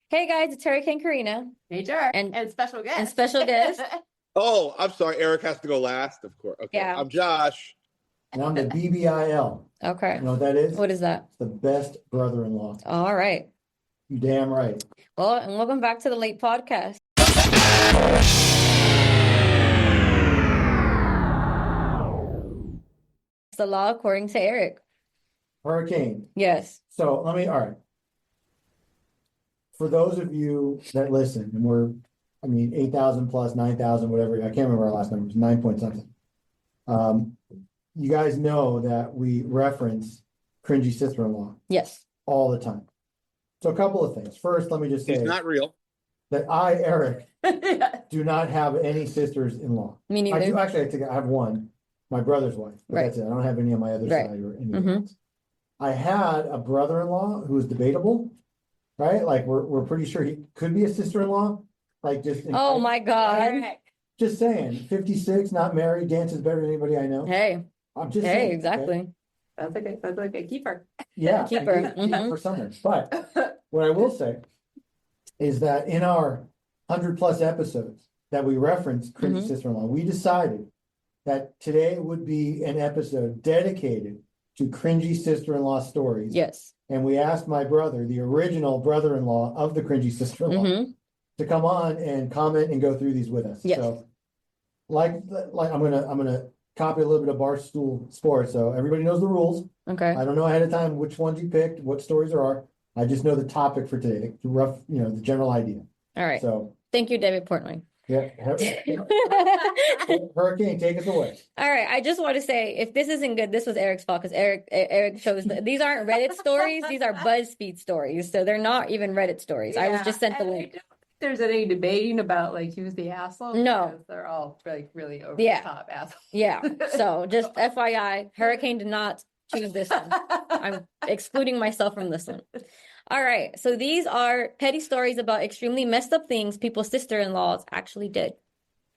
Hey guys, it's Eric and Karina. Hey, Jar. And special guest. and special guest. Oh, I'm sorry. Eric has to go last, of course. Okay. Yeah. I'm Josh. And I'm the BBIL. Okay. You know what that is? What is that? It's the best brother-in-law. All right. You damn right. Well, and welcome back to the late podcast. It's the law according to Eric. Hurricane. Yes. So all right. For those of you that listen, and we're, 8,000 plus 9,000, whatever. I can't remember our last number. It was 9 point something. You guys know that we reference cringy sister-in-law Yes. all the time. So a couple of things. First, let me just say He's not real. that I, Eric, do not have any sisters-in-law. Me I neither. do actually. I have one, my brother's wife. But Right. That's it. I don't have any on my other Right. side or anything Mhm. else. I had a brother-in-law who was debatable, right? Like we're pretty sure he could be a sister-in-law. Like Oh my God. just saying, 56, not married, dances better than anybody I know. Hey. I'm just Hey, saying, okay? exactly. That's like a keeper. Yeah, Keep her. keep her for someone. But what I will say is that in our 100 plus episodes that we reference cringy Mhm. sister-in-law, we decided that today would be an episode dedicated to cringy sister-in-law stories. Yes. And we asked my brother, the original brother-in-law of the cringy sister-in-law, Mm-hmm. to come on and comment and go through these with us. Yes. So like I'm gonna copy a little bit of Barstool Sports. So everybody knows the rules. Okay. I don't know ahead of time which ones you picked, what stories there are. I just know the topic for today, the rough, the general idea. All right. So Thank you, David Portnoy. yeah, Hurricane, take us away. All right, I just want to say, if this isn't good, this was Eric's fault because Eric chose these aren't Reddit stories; these are BuzzFeed stories, so they're not even Reddit stories. I was just sent the And I link. don't think there's any debating about like who's the asshole. No. because they're all like really over Yeah. the top assholes. Yeah, so just FYI, Hurricane did not choose this one. I'm excluding myself from this one. All right, so these are petty stories about extremely messed up things people's sister-in-laws actually did.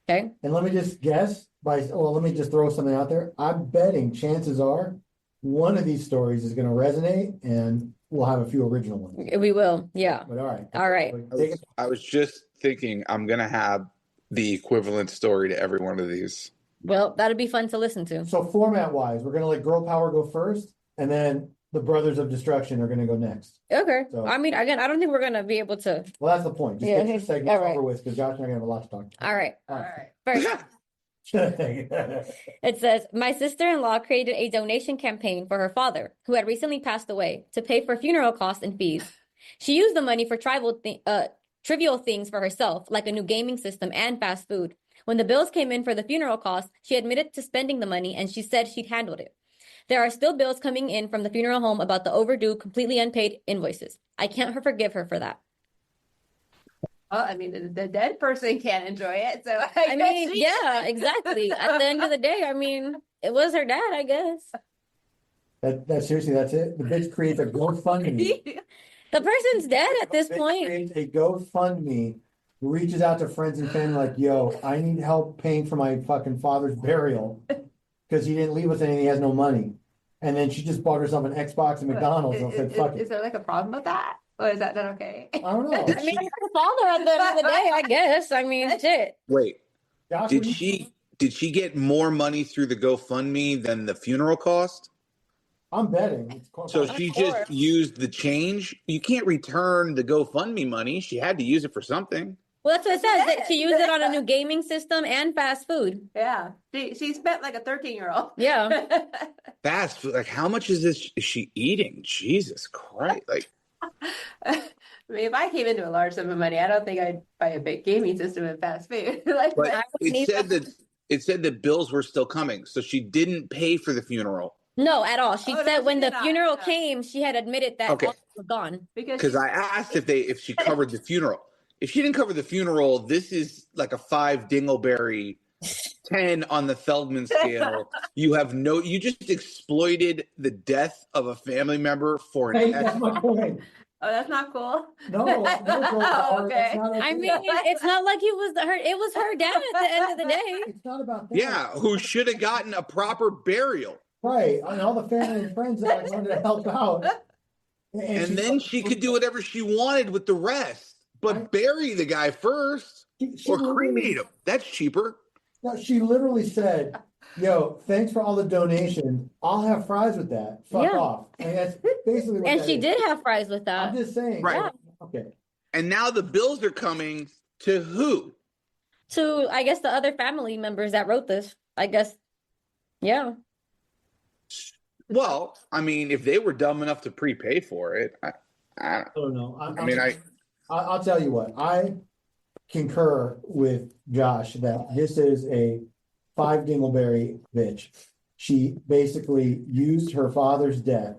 Okay. And let me just guess let me just throw something out there. I'm betting chances are one of these stories is going to resonate and we'll have a few original ones. We will. Yeah. But all right. All right. Take it. I was just thinking I'm going to have the equivalent story to every one of these. Well, that'd be fun to listen to. So format wise, we're going to let Girl Power go first and then the Brothers of Destruction are going to go next. Okay. So- I mean, again, I don't think we're gonna be able to. Well, that's the point. Just Yeah, get this segment all right. over with because Josh and I are going to have a lot to talk about. All right. All All right. right. First, it says, my sister-in-law created a donation campaign for her father, who had recently passed away, to pay for funeral costs and fees. She used the money for trivial things for herself, like a new gaming system and fast food. When the bills came in for the funeral costs, she admitted to spending the money and she said she'd handled it. There are still bills coming in from the funeral home about the overdue, completely unpaid invoices. I can't forgive her for that. Well, I mean, the dead person can't enjoy it, so I mean, yeah, exactly. At the end of the day, I mean, it was her dad, I guess. That seriously, that's it. The bitch creates a GoFundMe. The person's dead at this Bitch point. creates a GoFundMe, reaches out to friends and family like, yo, I need help paying for my fucking father's burial because he didn't leave us anything. He has no money. And then she just bought herself an Xbox and McDonald's and said, fuck Is it. there like a problem with that? Or is that not okay? I don't know. I mean, it's her father at the end of the day, I guess. I mean, shit. Wait, Josh, did she get more money through the GoFundMe than the funeral cost? I'm betting. It's So Of she course. just used the change. You can't return the GoFundMe money. She had to use it for something. Well, that's what it says. That she used it on a new gaming system and fast food. Yeah. She spent like a 13-year-old. Yeah. Fast food. Like, how much is she eating? Jesus Christ. Like, I mean, if I came into a large sum of money, I don't think I'd buy a big gaming system and fast food. Like, but I it need said that bills were still coming. So she didn't pay for the funeral. No, at all. She Oh, no, said she when the did not. funeral No. came, she had admitted that Okay. all was gone. Because I asked if she covered the funeral. If she didn't cover the funeral, this is like a 5 Dingleberry, 10 on the Feldman scale. You just exploited the death of a family member for Hey, an that's my point. Oh, that's not cool. No, Girl Power, Okay. that's not I okay. mean, it's not like it was her dad at the end of the day. It's not about that. Yeah, who should have gotten a proper burial. Right. And all the family and friends that I wanted to help out. And then she could do whatever she wanted with the rest. But bury the guy first She or literally- cremate him. That's cheaper. No, she literally said, "Yo, thanks for all the donations. I'll have fries with that. Fuck Yeah. off." And that's basically what And that she is. did have fries with I'm that. just saying. Right. Okay. And now the bills are coming to who? To, I guess, the other family members that wrote this. I guess, yeah. Well, I mean, if they were dumb enough to prepay for it, I don't know. I'll tell you what. I concur with Josh that this is a 5 dingleberry bitch. She basically used her father's death,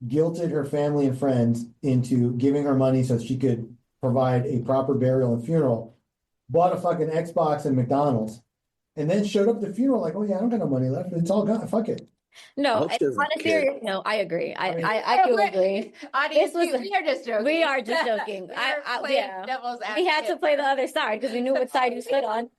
guilted her family and friends into giving her money so she could provide a proper burial and funeral, bought a fucking Xbox and McDonald's, and then showed up at the funeral like, "Oh yeah, I don't got no money left. It's all gone. Fuck it." No, hope she on doesn't a kid. serious note, I agree. I do We're- agree. Audience, This was- we are just joking. We are just joking. We're playing Yeah. devil's We had to advocate. play the other side because we knew what side you stood on.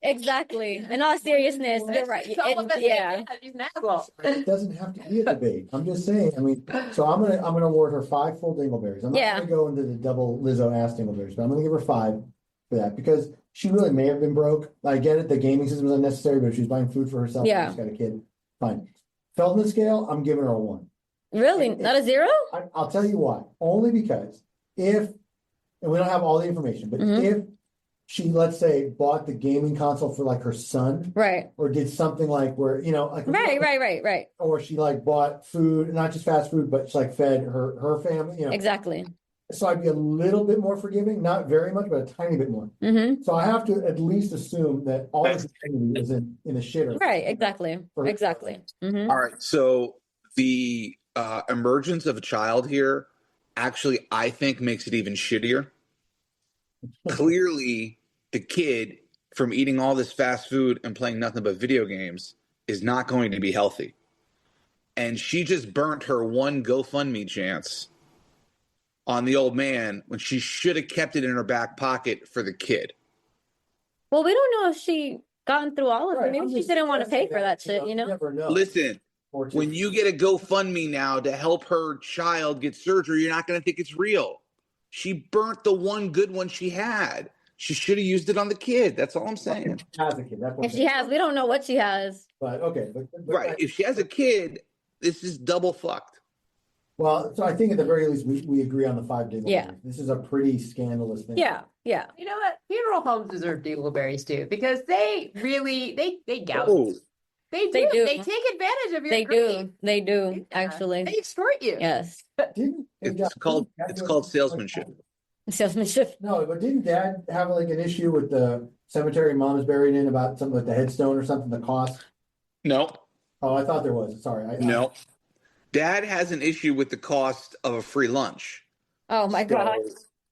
Exactly. In all seriousness, you're right. Some of us think, Yeah. she's an asshole. It doesn't have to be a debate. I'm just saying. I mean, so I'm gonna award her 5 full dingleberries. I'm not Yeah. gonna go into the double Lizzo ass dingleberries, but I'm gonna give her 5 for that because she really may have been broke. I get it. The gaming system was unnecessary, but if she's buying food for herself, Yeah. she's got a kid. Fine. Feldman scale, I'm giving her a 1. Really? Not a 0? I'll tell you why. Only because if, and we don't have all the information, but Mhm. if she, let's say, bought the gaming console for like her son, Right. or did something like where, like Right. or she like bought food, not just fast food, but she like fed her family, Exactly. So I'd be a little bit more forgiving, not very much, but a tiny bit more. Mm-hmm. So I have to at least assume that all of the community is in the shitter. Right. Exactly. Exactly. Mm-hmm. All right. So the emergence of a child here actually, I think, makes it even shittier. Clearly, the kid from eating all this fast food and playing nothing but video games is not going to be healthy. And she just burnt her one GoFundMe chance on the old man when she should have kept it in her back pocket for the kid. Well, we don't know if she gotten through all of it. Right, Maybe I'm she just didn't want to pay for that shit, You never know. Listen, when you get a GoFundMe now to help her child get surgery, you're not going to think it's real. She burnt the one good one she had. She should have used it on the kid. That's all I'm saying. Has a kid, that's what If she has, we don't know what she has. But okay, but Right. If she has a kid, this is double fucked. Well, so I think at the very least we agree on the 5 dingleberries. Yeah. This is a pretty scandalous thing. Yeah. Yeah. You know what? Funeral homes deserve dingleberries too, because they really they gouge. Oh, They do. They do. They take advantage of your They grief. do. They do, Yeah. actually. They extort you. Yes. Didn't it's called salesmanship. Salesmanship. No, but didn't Dad have like an issue with the cemetery Mom is buried in about something with the headstone or something, the cost? No, Oh, I thought there was. Sorry. no. Dad has an issue with the cost of a free lunch. Oh my God.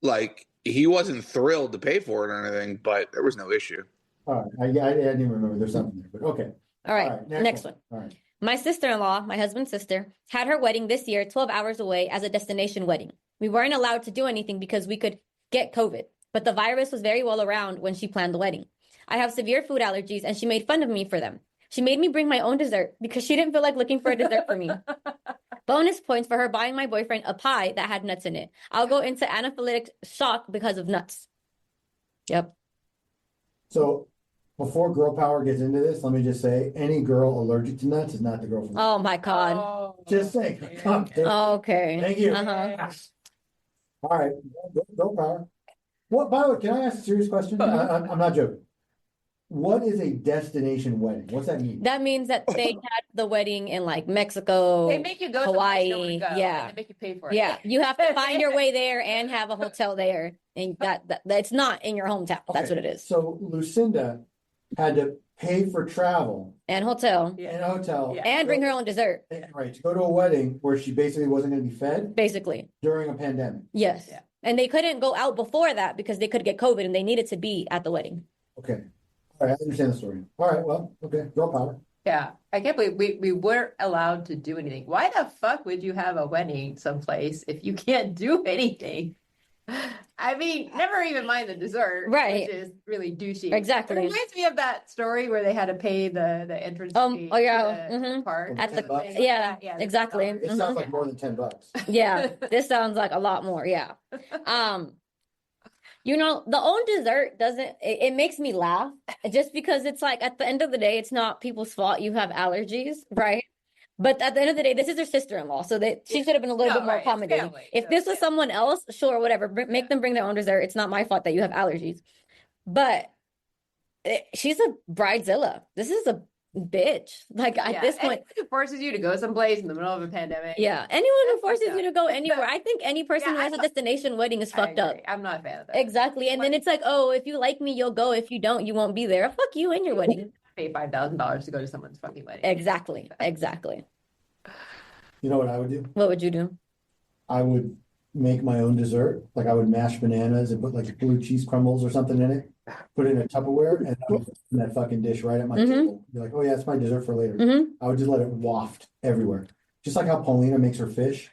Like, he wasn't thrilled to pay for it or anything, but there was no issue. All right. I didn't even remember there's something there, but okay. All right. All right, Next one. All right. My sister-in-law, my husband's sister, had her wedding this year 12 hours away as a destination wedding. We weren't allowed to do anything because we could get COVID, but the virus was very well around when she planned the wedding. I have severe food allergies and she made fun of me for them. She made me bring my own dessert because she didn't feel like looking for a dessert for me. Bonus points for her buying my boyfriend a pie that had nuts in it. I'll go into anaphylactic shock because of nuts. Yep. So before girl power gets into this, let me just say any girl allergic to nuts is not the girl for me. Oh my God. Oh, Just saying. Come, Okay. Thank you. Uh-huh. All right. Girl power. What, by the way, can I ask a serious question? I'm not joking. What is a destination wedding? What's that mean? That means that they had the wedding in like Mexico. They make you go Hawaii, someplace you don't wanna go, yeah. and they make you pay for it. Yeah, you have to find your way there and have a hotel there, and that's not in your hometown. That's Okay, what it is. So Lucinda had to pay for travel And hotel, Yeah. and a hotel. Yeah. and bring her own dessert, Right, to go to a wedding where she basically wasn't going to be fed basically. during a pandemic. Yes. Yeah. And they couldn't go out before that because they could get COVID, and they needed to be at the wedding. Okay. All right, I understand the story. All right, well, okay, girl power. Yeah, I can't believe we weren't allowed to do anything. Why the fuck would you have a wedding someplace if you can't do anything? I mean, never even mind the dessert, Right. which is really douchey. Exactly. It reminds me of that story where they had to pay the entrance fee Oh, yeah, to the mhm. park. At the- Something like yeah, that. exactly. $6. It sounds like more than $10. Yeah, this sounds like a lot more. Yeah. You know, the own dessert doesn't, it makes me laugh just because it's like at the end of the day, it's not people's fault you have allergies, right? But at the end of the day, this is her sister-in-law, so that she should have been a little No, bit more right, it's accommodating. family, If so this was yeah. someone else, sure, whatever, make them bring their own dessert. It's not my fault that you have allergies. But she's a bridezilla. This is a bitch. Like at this point, it forces you to go someplace in the middle of a pandemic. yeah, anyone who That's forces fucked you to up. go anywhere, I think any person Yeah, who has a destination wedding is I fucked up. agree. I'm not a fan of that. Exactly. And then it's like, oh, if you like me, you'll go. If you don't, you won't be there. Fuck you and your wedding. Pay $5,000 to go to someone's fucking wedding. Exactly. Exactly. You know what I would do? What would you do? I would make my own dessert. Like I would mash bananas and put like blue cheese crumbles or something in it. Put it in a Tupperware and I would put in that fucking dish right at my table. Be like, oh yeah, it's my dessert for later. Mm-hmm. I would just let it waft everywhere. Just like how Paulina makes her fish.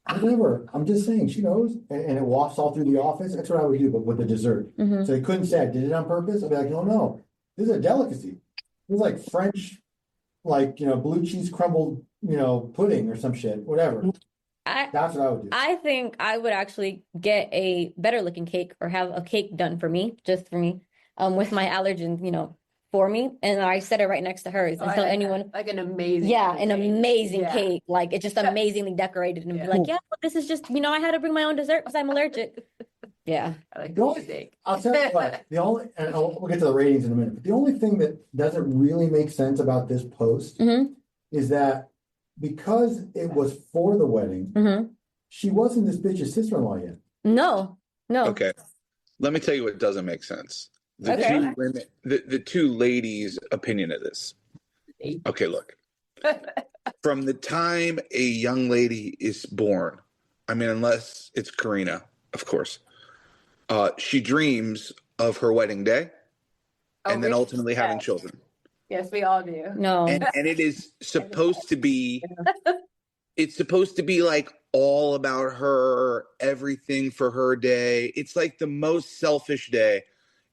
Whatever. I'm just saying, she knows. And it wafts all through the office. That's what I would do, but with the dessert. Mm-hmm. So they couldn't say I did it on purpose. I'd be like, no, this is a delicacy. It was like French, like, blue cheese crumbled, pudding or some shit, whatever. That's what I would do. I think I would actually get a better looking cake or have a cake done for me, just for me, with my allergens, for me. And I set it right next to hers. And so anyone, like an amazing, an amazing cake. Like it's just Yeah. amazingly decorated and be Yeah. like, yeah, but this is just, I had to bring my own dessert because I'm allergic. Yeah. I like The only- the steak. I'll tell you what, we'll get to the ratings in a minute, but the only thing that doesn't really make sense about this post Mm-hmm. is that because it was for the wedding, Mm-hmm. she wasn't this bitch's sister-in-law yet. No. Okay. Let me tell you what doesn't make sense. The Okay. two women, the two ladies' opinion of this. Okay, look. From the time a young lady is born, I mean, unless it's Karina, of course, she dreams of her wedding day and then really? ultimately having children. Yes, we all do. No. And it is supposed to be, it's supposed to be like all about her, everything for her day. It's like the most selfish day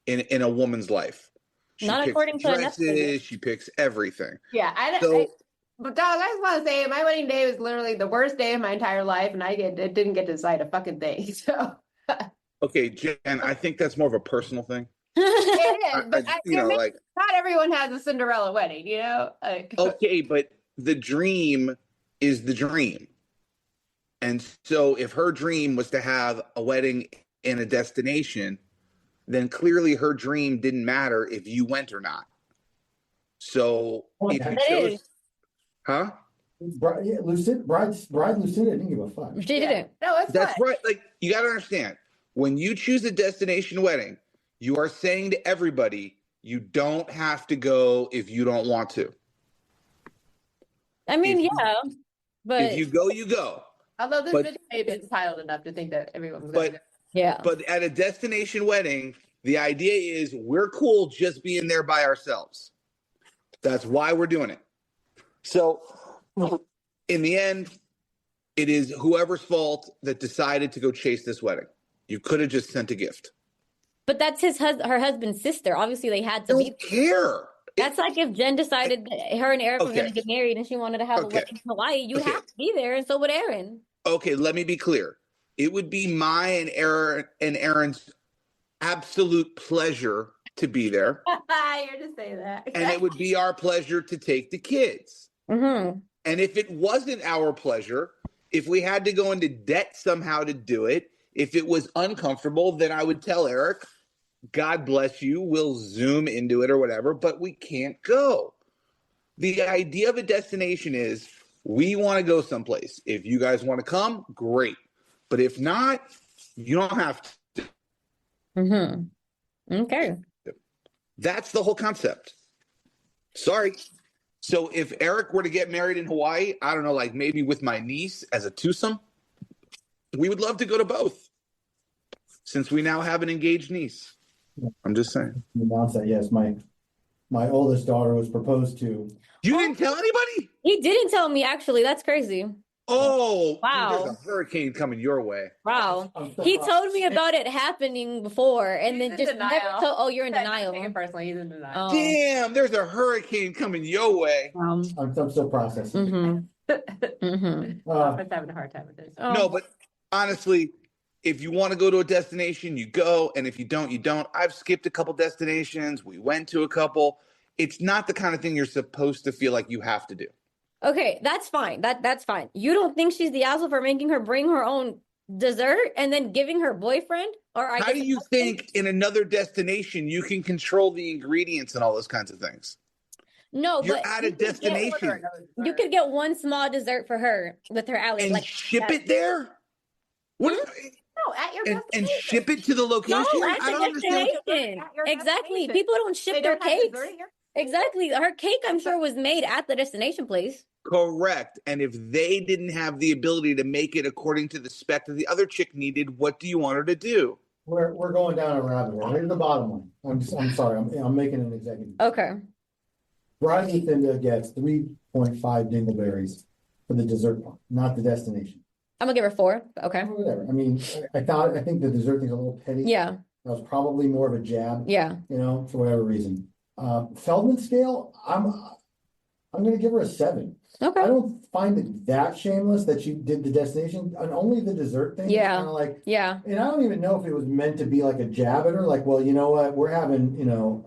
in a woman's life. She Not picks according to enough dresses, things. she picks everything. Yeah, but dog, I just want to say my wedding day was literally the worst day of my entire life, and I didn't get to decide a fucking thing. So Okay, Jen, I think that's more of a personal thing. it is, but like, not everyone has a Cinderella wedding, Like, okay, but the dream is the dream. And so if her dream was to have a wedding in a destination, then clearly her dream didn't matter if you went or not. So if you That chose, is. huh? Bride Lucinda didn't give a fuck. She didn't. No, it's That's fine. right. Like, you got to understand, when you choose a destination wedding, you are saying to everybody, you don't have to go if you don't want to. I mean, If you- yeah, but If you go, you go. Although this But- bitch may have been entitled enough to think that everyone's But- gonna yeah. But at a destination wedding, the idea is we're cool just being there by ourselves. That's why we're doing it. So in the end, it is whoever's fault that decided to go chase this wedding. You could have just sent a gift. But that's her husband's sister. Obviously, they had I to be. don't care. That's like if Jen decided that her and Eric were going Okay. to get married and she wanted to have a Okay. wedding in Hawaii, you Okay. have to be there, and so would Aaron. Okay, let me be clear. It would be my and Aaron's absolute pleasure to be there, You're to say that. and it would be our pleasure to take the kids. Mm-hmm. And if it wasn't our pleasure, if we had to go into debt somehow to do it, if it was uncomfortable, then I would tell Eric, God bless you, we'll Zoom into it or whatever, but we can't go. The idea of a destination is we want to go someplace. If you guys want to come, great. But if not, you don't have to. Mm-hmm. Okay. That's the whole concept. Sorry. So if Eric were to get married in Hawaii, I don't know, like maybe with my niece as a twosome, we would love to go to both. Since we now have an engaged niece. I'm just saying. Announce that, yes, my oldest daughter was proposed to. You didn't tell anybody? He didn't tell me, actually. That's crazy. Oh, Wow. There's a hurricane coming your way. Wow. I'm so He proud. told me about it happening before and He's then in just never denial. told. Oh, you're in Take denial. it personally, he's in denial. Oh. Damn, there's a hurricane coming your way. I'm still processing. Mm-hmm. Mm-hmm. I'm having a hard time with this. Oh. No, but honestly, if you want to go to a destination, you go, and if you don't, you don't. I've skipped a couple destinations. We went to a couple. It's not the kind of thing you're supposed to feel like you have to do. Okay, that's fine. That's fine. You don't think she's the asshole for making her bring her own dessert and then giving her boyfriend? Or I How guess do you think in another destination you can control the ingredients and all those kinds of things? No, You're but at a destination you could get one small dessert for her with her alley, and like ship that. it there. What? No, at your And destination. ship it to the location? No, at I don't the understand. destination. At your Exactly. destination. People don't ship They their don't have cakes. dessert here? Exactly. Her cake, I'm sure, was made at the destination place. Correct. And if they didn't have the ability to make it according to the spec that the other chick needed, what do you want her to do? We're going down a rabbit hole. Here's the bottom line. I'm sorry. I'm making an executive. Okay. Bride Lucinda gets 3.5 dingleberries for the dessert part, not the destination. I'm gonna give her 4. Okay. Whatever. I mean, I think the dessert thing's a little petty. Yeah. That was probably more of a jab, Yeah. for whatever reason. Feldman scale, I'm gonna give her a 7. Okay. I don't find it that shameless that she did the destination and only the dessert thing. Yeah. Kind of like, Yeah. and I don't even know if it was meant to be like a jab at her, like, well, you know what, we're having,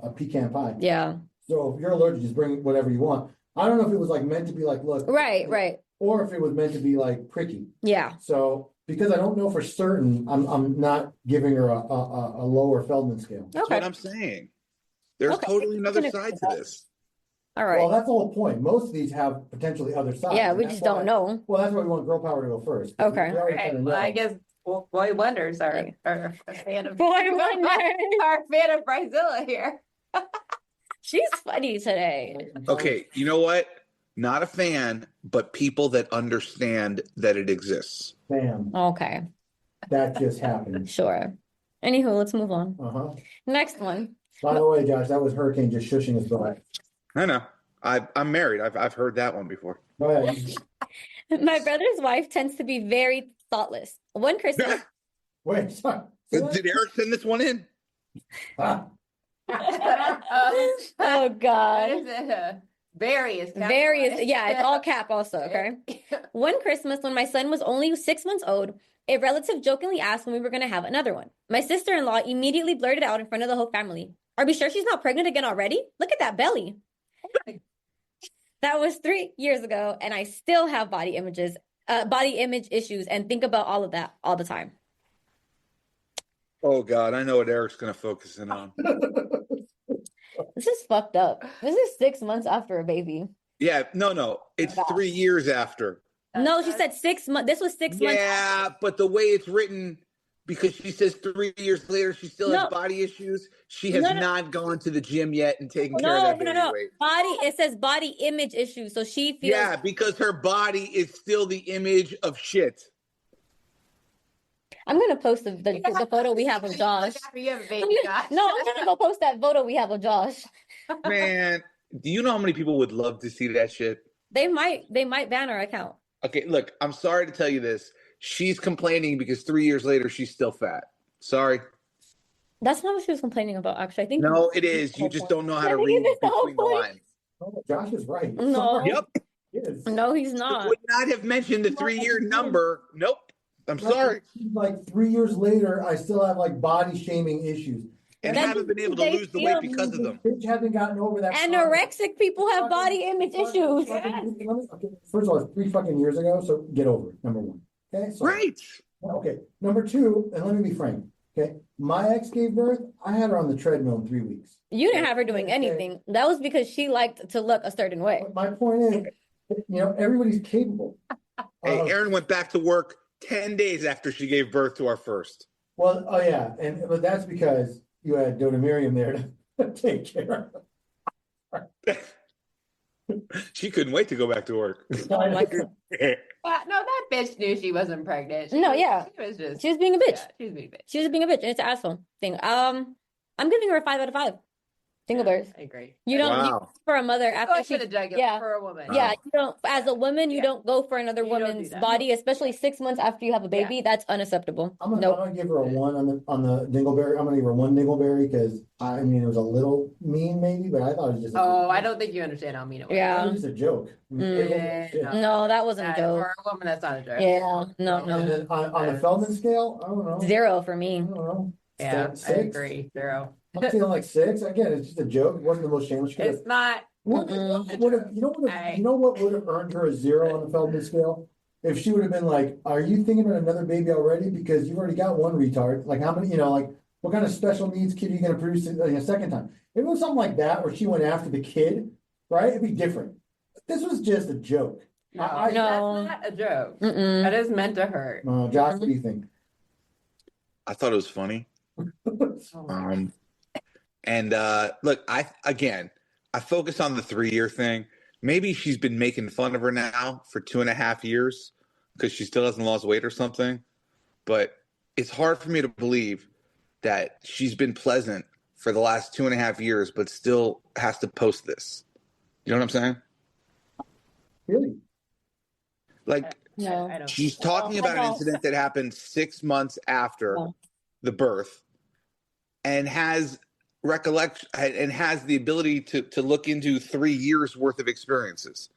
a pecan pie. Yeah. So if you're allergic, just bring whatever you want. I don't know if it was like meant to be like, look. Right. Or if it was meant to be like pricky. Yeah. So because I don't know for certain, I'm not giving her a lower Feldman scale. That's Okay. what I'm saying. There's Okay. totally another side to this. All Well, right. that's the whole point. Most of these have potentially other sides. Yeah, and we that's just don't why- know. Well, that's why we want girl power to go first. Okay. We already Okay, kinda well, I know. guess boy wonders are a fan of Boy wonders. are a fan of Brazilla here. She's funny today. Okay, you know what? Not a fan, but people that understand that it exists. Bam, Okay. that just happened. Sure. Anywho, let's move on. Uh-huh. Next one. By the way, Josh, that was Hurricane just shushing his butt. I know. I'm married. I've heard that one before. Go ahead. My brother's wife tends to be very thoughtless. One Christmas, Wait, sorry. Did Eric send this one in? Ah, oh What God. is it? Various. Various, yeah, it's all cap also, okay? One Christmas, when my son was only 6 months old, a relative jokingly asked when we were going to have another one. My sister-in-law immediately blurted out in front of the whole family, "Are we sure she's not pregnant again already? Look at that belly." That was 3 years ago, and I still have body image issues, and think about all of that all the time. Oh God, I know what Eric's gonna focus in on. This is fucked up. This is 6 months after a baby. Yeah, no. It's 3 years after. No, she said 6 months. This was 6 months. Yeah, but the way it's written, because she says 3 years later she still has No. body issues. She has No. not gone to the gym yet and taken care of that baby weight. It says body image issues. So she feels. Yeah, because her body is still the image of shit. I'm gonna post the photo we have of Josh. You have a baby, Josh. No, I'm gonna go post that photo we have of Josh. Man, do you know how many people would love to see that shit? They might ban our account. Okay, look, I'm sorry to tell you this. She's complaining because 3 years later she's still fat. Sorry. That's not what she was complaining about, actually. I think No, it is. You just don't know how to read between the lines. oh, Josh is right. No. Sorry. Yep. Yes. No, he's I not. would not have mentioned the 3-year number. Nope. I'm sorry. Like 3 years later, I still have like body shaming issues. And That haven't been able to they lose the weight because of them. Bitch hasn't gotten over that. Anorexic people have body image issues. Okay, first of all, it's 3 fucking years ago, so get over it, number one. Okay, so Right. okay. Number two, and let me be frank. Okay, my ex gave birth. I had her on the treadmill in 3 weeks. You didn't have her doing anything. That was because she liked to look a certain way. But my point is, everybody's capable. Hey, of- Erin went back to work 10 days after she gave birth to our first. Well, oh yeah, but that's because you had Dota Miriam there to take care of. She couldn't wait to go back to work. Oh my God. No, that bitch knew she wasn't pregnant. No, yeah. She was just. She was being a bitch. Yeah, she was being a bitch. She was being a bitch, and it's an asshole thing. I'm giving her a 5 out of 5. Dingleberries. I agree. You don't you Wow. for a mother Go after for the jugular yeah. for a woman. Yeah, Oh. you don't, as a woman, you Yeah. don't go for another You don't do woman's that. body, especially 6 months after you have a baby. That's unacceptable. I'm gonna Nope. give her a 1 on the dingleberry. I'm gonna give her 1 dingleberry because I mean it was a little mean maybe, but I thought it was just. Oh, I don't think you understand how mean it was. It Yeah. was just a joke. I mean, it wasn't Yeah, shit. no. No, that wasn't a For joke. a woman, that's not a joke. Yeah, no, And no. then on the Feldman scale, I don't know. 0 for I me. don't know. Yeah, I 6? agree. 0. I'm feeling like 6. Again, it's just a joke. It wasn't the most shameless. It's not. You know what would have earned her a 0 on the Feldman scale? If she would have been like, "Are you thinking about another baby already? Because you've already got one retard. Like how many? Like what kind of special needs kid are you going to produce a second time?" If it was something like that, where she went after the kid, right? It'd be different. This was just a joke. No, No. that's not a joke. Mm-mm. That is meant to hurt. Josh, what do you think? I thought it was funny. Oh, And look, I focus on the 3-year thing. Maybe she's been making fun of her now for 2.5 years because she still hasn't lost weight or something. But it's hard for me to believe that she's been pleasant for the last 2.5 years, but still has to post this. You know what I'm saying? Really? Like, No. I don't. she's talking about an incident that happened 6 months after No. the birth and has recollection and has the ability to look into 3 years worth of experiences.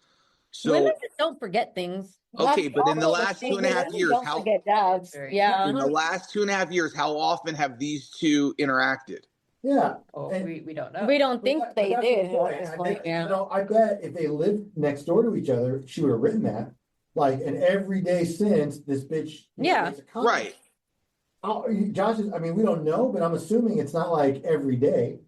So Women just don't forget things. okay, That's but in the all last thing. 2.5 Women years, don't how forget jobs. Very Yeah. in the last 2.5 years, how often have these two interacted? Yeah. Oh, And- we don't know. We don't think But they that's did the point. at this I point. bet, Yeah. I bet if they lived next door to each other, she would have written that. Like, and every day since this bitch. Yeah. makes a comment. Right. Josh I mean, we don't know, but I'm assuming it's not like every day.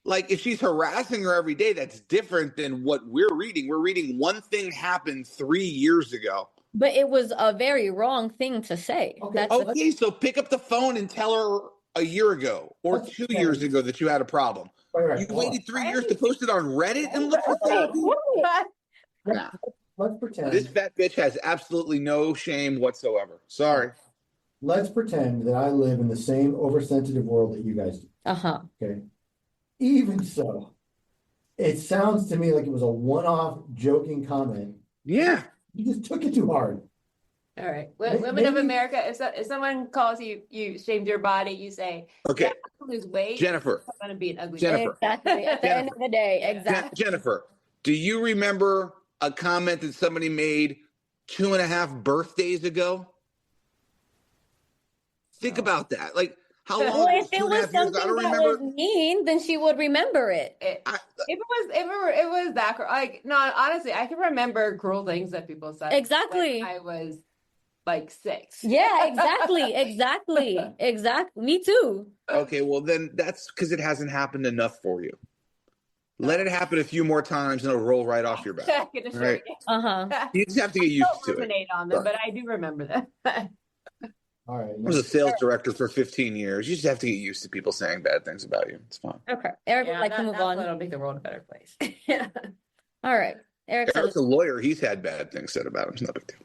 Like if she's harassing her every day, that's different than what we're reading. We're reading one thing happened 3 years ago. But it was a very wrong thing to say. Okay. That's the Okay, so pick up the phone and tell her a year ago or That's 2 fair. years ago that you had a problem. Right, You hold on. waited 3 years to post it on Reddit and look for therapy? Nah. Let's pretend. This fat bitch has absolutely no shame whatsoever. Sorry. Let's pretend that I live in the same oversensitive world that you guys do. Uh-huh. Okay. Even so, it sounds to me like it was a one-off joking comment. Yeah. You just took it too hard. All right, May- women of maybe- America. If someone calls you shamed your body, you say, Okay. "Yeah, I have to lose weight. Jennifer. I'm gonna be an ugly." Jennifer. Exactly. At the end of the day, exactly. Jennifer, do you remember a comment that somebody made 2.5 birthdays ago? Think about that. Like how long? Well, ago if it 2.5 was years ago? something I don't that remember. was mean, then she would remember it. If it was that like no, honestly, I can remember cruel things that people said. Exactly. When I was like 6. Yeah, exactly. Exactly. Me too. Okay, well then that's because it hasn't happened enough for you. Let it happen a few more times and it'll roll right off your back. I can assure Right. you. Uh-huh. You just have to get used Don't to it. ruminate on them, Sorry. but I do remember them. All right. I was a sales director for 15 years. You just have to get used to people saying bad things about you. It's fine. Okay. Eric would like to move that's on. what'll make the world a better place. All right. Eric says, Eric's a lawyer. He's had bad things said about him. It's no big deal.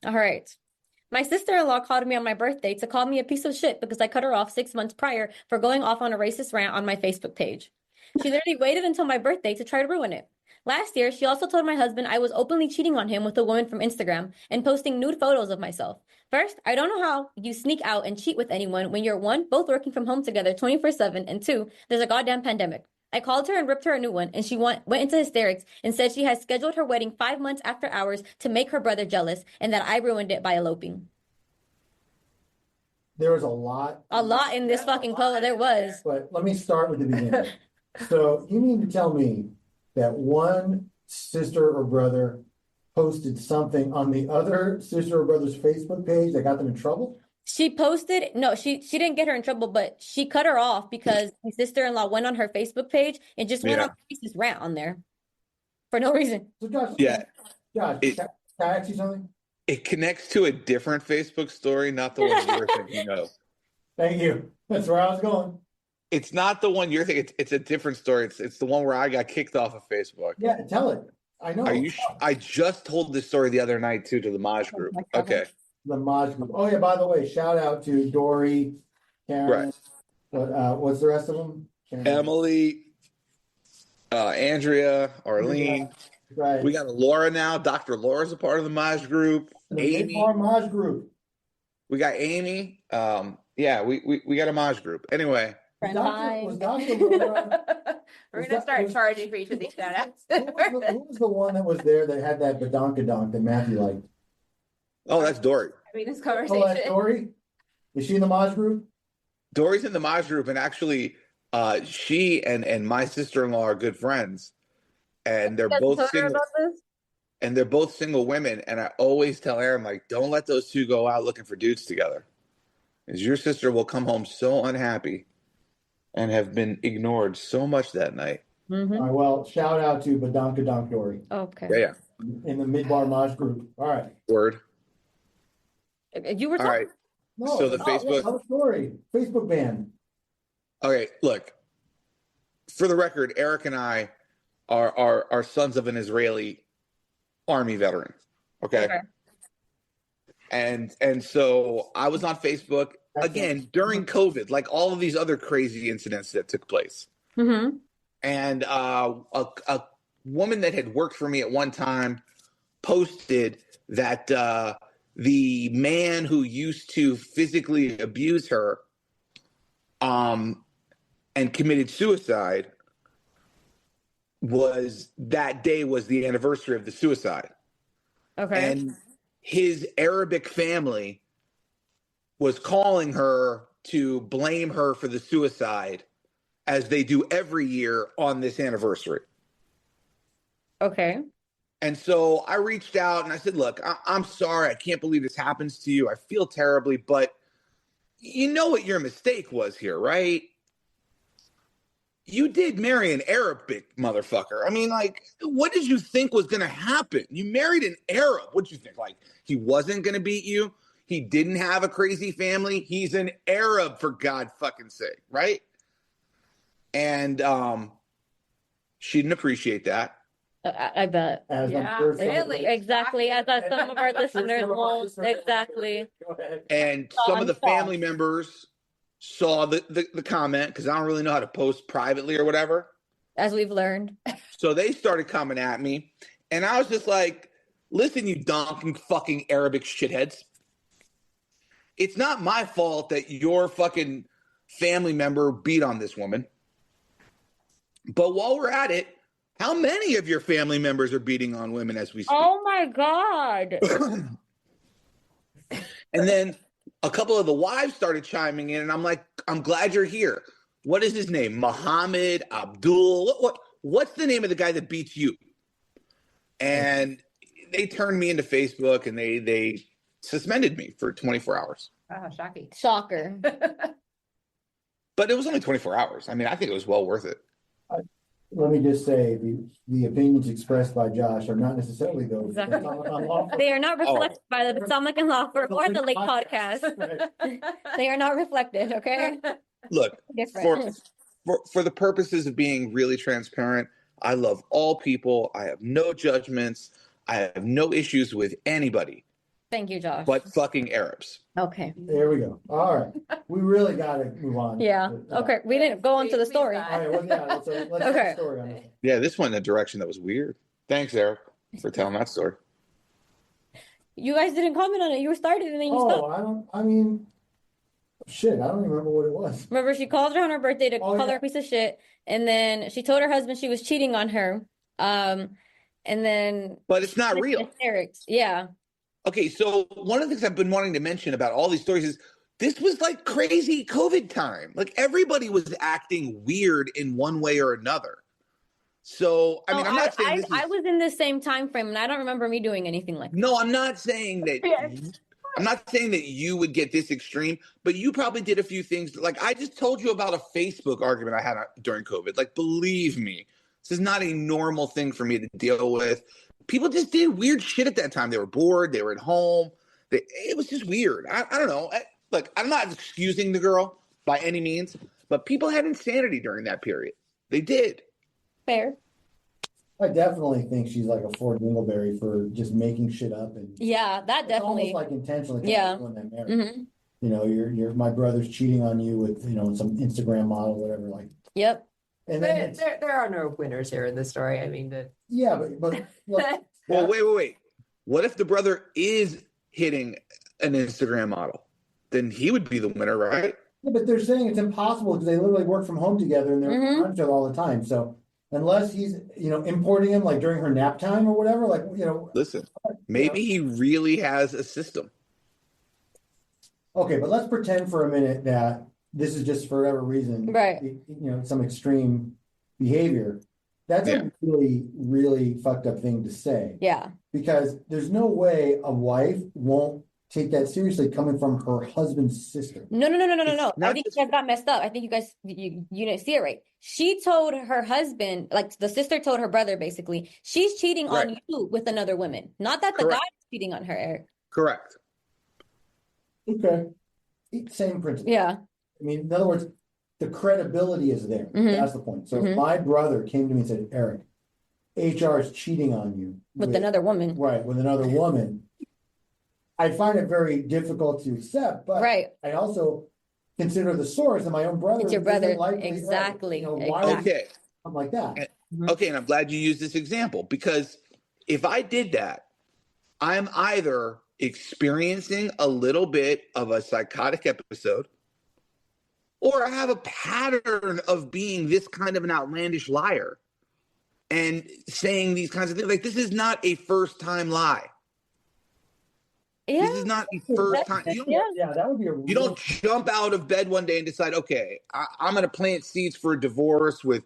all right. My sister-in-law called me on my birthday to call me a piece of shit because I cut her off 6 months prior for going off on a racist rant on my Facebook page. She literally waited until my birthday to try to ruin it. Last year, she also told my husband I was openly cheating on him with a woman from Instagram and posting nude photos of myself. First, I don't know how you sneak out and cheat with anyone when you're one, both working from home together 24/7, and two, there's a goddamn pandemic. I called her and ripped her a new one, and she went into hysterics and said she has scheduled her wedding 5 months after ours to make her brother jealous and that I ruined it by eloping. There was a lot. A lot in this fucking post. There was. But let me start with the beginning. So you mean to tell me that one sister or brother posted something on the other sister or brother's Facebook page that got them in trouble? She posted, no, she didn't get her in trouble, but she cut her off because my sister-in-law went on her Facebook page and just went on a racist rant on there for no reason. So Josh, Yeah. Josh, can I ask you something? It connects to a different Facebook story, not the one you were thinking of. Thank you. That's where I was going. It's not the one you're thinking. It's a different story. It's the one where I got kicked off of Facebook. Yeah, tell it. I know. Are you? I just told this story the other night too to the Maj group. Okay. The Maj group. Oh yeah, by the way, shout out to Dory, Karen. Right. What's the rest of them? Emily, Andrea, Arlene. Right. We got a Laura now. Dr. Laura's a part of the Maj group. The Amy. Midbar Maj group. We got Amy. Yeah, we got a Maj group. Anyway. Friend Was time. Dr. Laura, We're gonna start charging for each of these shout outs. who was the one that was there that had that badonkadonk that Matthew liked? Oh, that's Dory. Having this Oh, that's conversation. Dory? Is she in the Maj group? Dory's in the Maj group, and actually, she and my sister-in-law are good friends, and they're You guys both told her single. about this? And they're both single women. And I always tell Aaron, like, don't let those two go out looking for dudes together. Because your sister will come home so unhappy and have been ignored so much that night. Mm-hmm. All right, well, shout out to Badonkadonk Dory Okay. Yeah. in the Midbar Maj group. All right. Word. You were All talking. right. No, So the Facebook. Another story. Facebook ban. Okay, look. For the record, Eric and I are sons of an Israeli army veteran. Okay. And so I was on Facebook again during COVID, like all of these other crazy incidents that took place. Mm-hmm. And a woman that had worked for me at one time posted that the man who used to physically abuse her and committed suicide was the anniversary of the suicide. Okay. And his Arabic family was calling her to blame her for the suicide, as they do every year on this anniversary. Okay. And so I reached out and I said, look, I'm sorry. I can't believe this happens to you. I feel terribly, but you know what your mistake was here, right? You did marry an Arabic motherfucker. I mean, like, what did you think was going to happen? You married an Arab. What did you think? Like, he wasn't going to beat you? He didn't have a crazy family? He's an Arab, for God fucking sake, right? And she didn't appreciate that. I bet. As I'm Yeah, sure some- really. Exactly. As some of our listeners won't. Exactly. Go ahead. And some of the family members saw the comment, because I don't really know how to post privately or whatever. As we've learned. So they started coming at me. And I was just like, listen, you donking fucking Arabic shitheads. It's not my fault that your fucking family member beat on this woman. But while we're at it, how many of your family members are beating on women as we speak? Oh my God. And then a couple of the wives started chiming in, and I'm like, I'm glad you're here. What is his name? Muhammad, Abdul? What's the name of the guy that beats you? And they turned me into Facebook, and they suspended me for 24 hours. Oh, shocking. Shocker. But it was only 24 hours. I mean, I think it was well worth it. Let me just say, the opinions expressed by Josh are not necessarily those. Exactly. Unlawful. They are not reflected by the Sound Like and Law or the Lake podcast. They are not reflected, okay? Look, Different. for the purposes of being really transparent, I love all people. I have no judgments. I have no issues with anybody Thank you, Josh. but fucking Arabs. Okay. There we go. All right. We really got to move on. Yeah. Okay. We didn't go on to the story. All right. Well, yeah, let's get Okay. the story on this. Yeah, this went in a direction that was weird. Thanks, Eric, for telling that story. You guys didn't comment on it. You started and then you stopped. I mean, shit, I don't even remember what it was. Remember, she called her on her birthday to call yeah. her a piece of shit, and then she told her husband she was cheating on her. And then But it's not real. hysterics. Yeah. Okay, so one of the things I've been wanting to mention about all these stories is this was like crazy COVID time. Like everybody was acting weird in one way or another. So, I mean, I'm not saying I was in the same time frame, and I don't remember me doing anything like that. No, I'm not saying that. I'm not saying that you would get this extreme, but you probably did a few things. Like I just told you about a Facebook argument I had during COVID. Like, believe me, this is not a normal thing for me to deal with. People just did weird shit at that time. They were bored. They were at home. It was just weird. I don't know. Look, I'm not excusing the girl by any means, but people had insanity during that period. They did. Fair. I definitely think she's like a Ford Dingleberry for just making shit up and Yeah, that it's definitely. almost like intentionally Yeah. doing that marriage. Mhm. You know, your my brother's cheating on you with, you know, some Instagram model, whatever. Like, Yep. And then But it's, there are no winners here in this story. I mean, yeah, but look, Well, wait. What if the brother is hitting an Instagram model? Then he would be the winner, right? yeah, but they're saying it's impossible because they literally work from home together and they're Mhm. around each other all the time. So unless he's, importing him like during her nap time or whatever, like, Listen, maybe he really has a system. okay, but let's pretend for a minute that this is just for whatever reason, Right. some extreme behavior. That's Yeah. a really, really fucked up thing to say. Yeah. Because there's no way a wife won't take that seriously coming from her husband's sister. No. It's I not think just- you guys got messed up. I think you guys you didn't see it right. She told her husband, like the sister told her brother, basically, she's cheating on Right. you with another woman. Not that the Correct. guy is cheating on her, Eric. Correct. Okay. Same principle. Yeah. I mean, in other words, the credibility is there. Mhm. That's the point. So if Mhm. my brother came to me and said, Eric, HR is cheating on you With another woman. right, with another woman, I find it very difficult to accept, but Right. I also consider the source and my own brother. It's your isn't brother. likely, right, Exactly. why would Exactly. Okay. something like that? Okay, and I'm glad you used this example because if I did that, I'm either experiencing a little bit of a psychotic episode or I have a pattern of being this kind of an outlandish liar and saying these kinds of things. Like, this is not a first time lie. Yeah. This is not a first time. Yeah. That would be You don't jump out of bed one day and decide, okay, I'm going to plant seeds for a divorce with,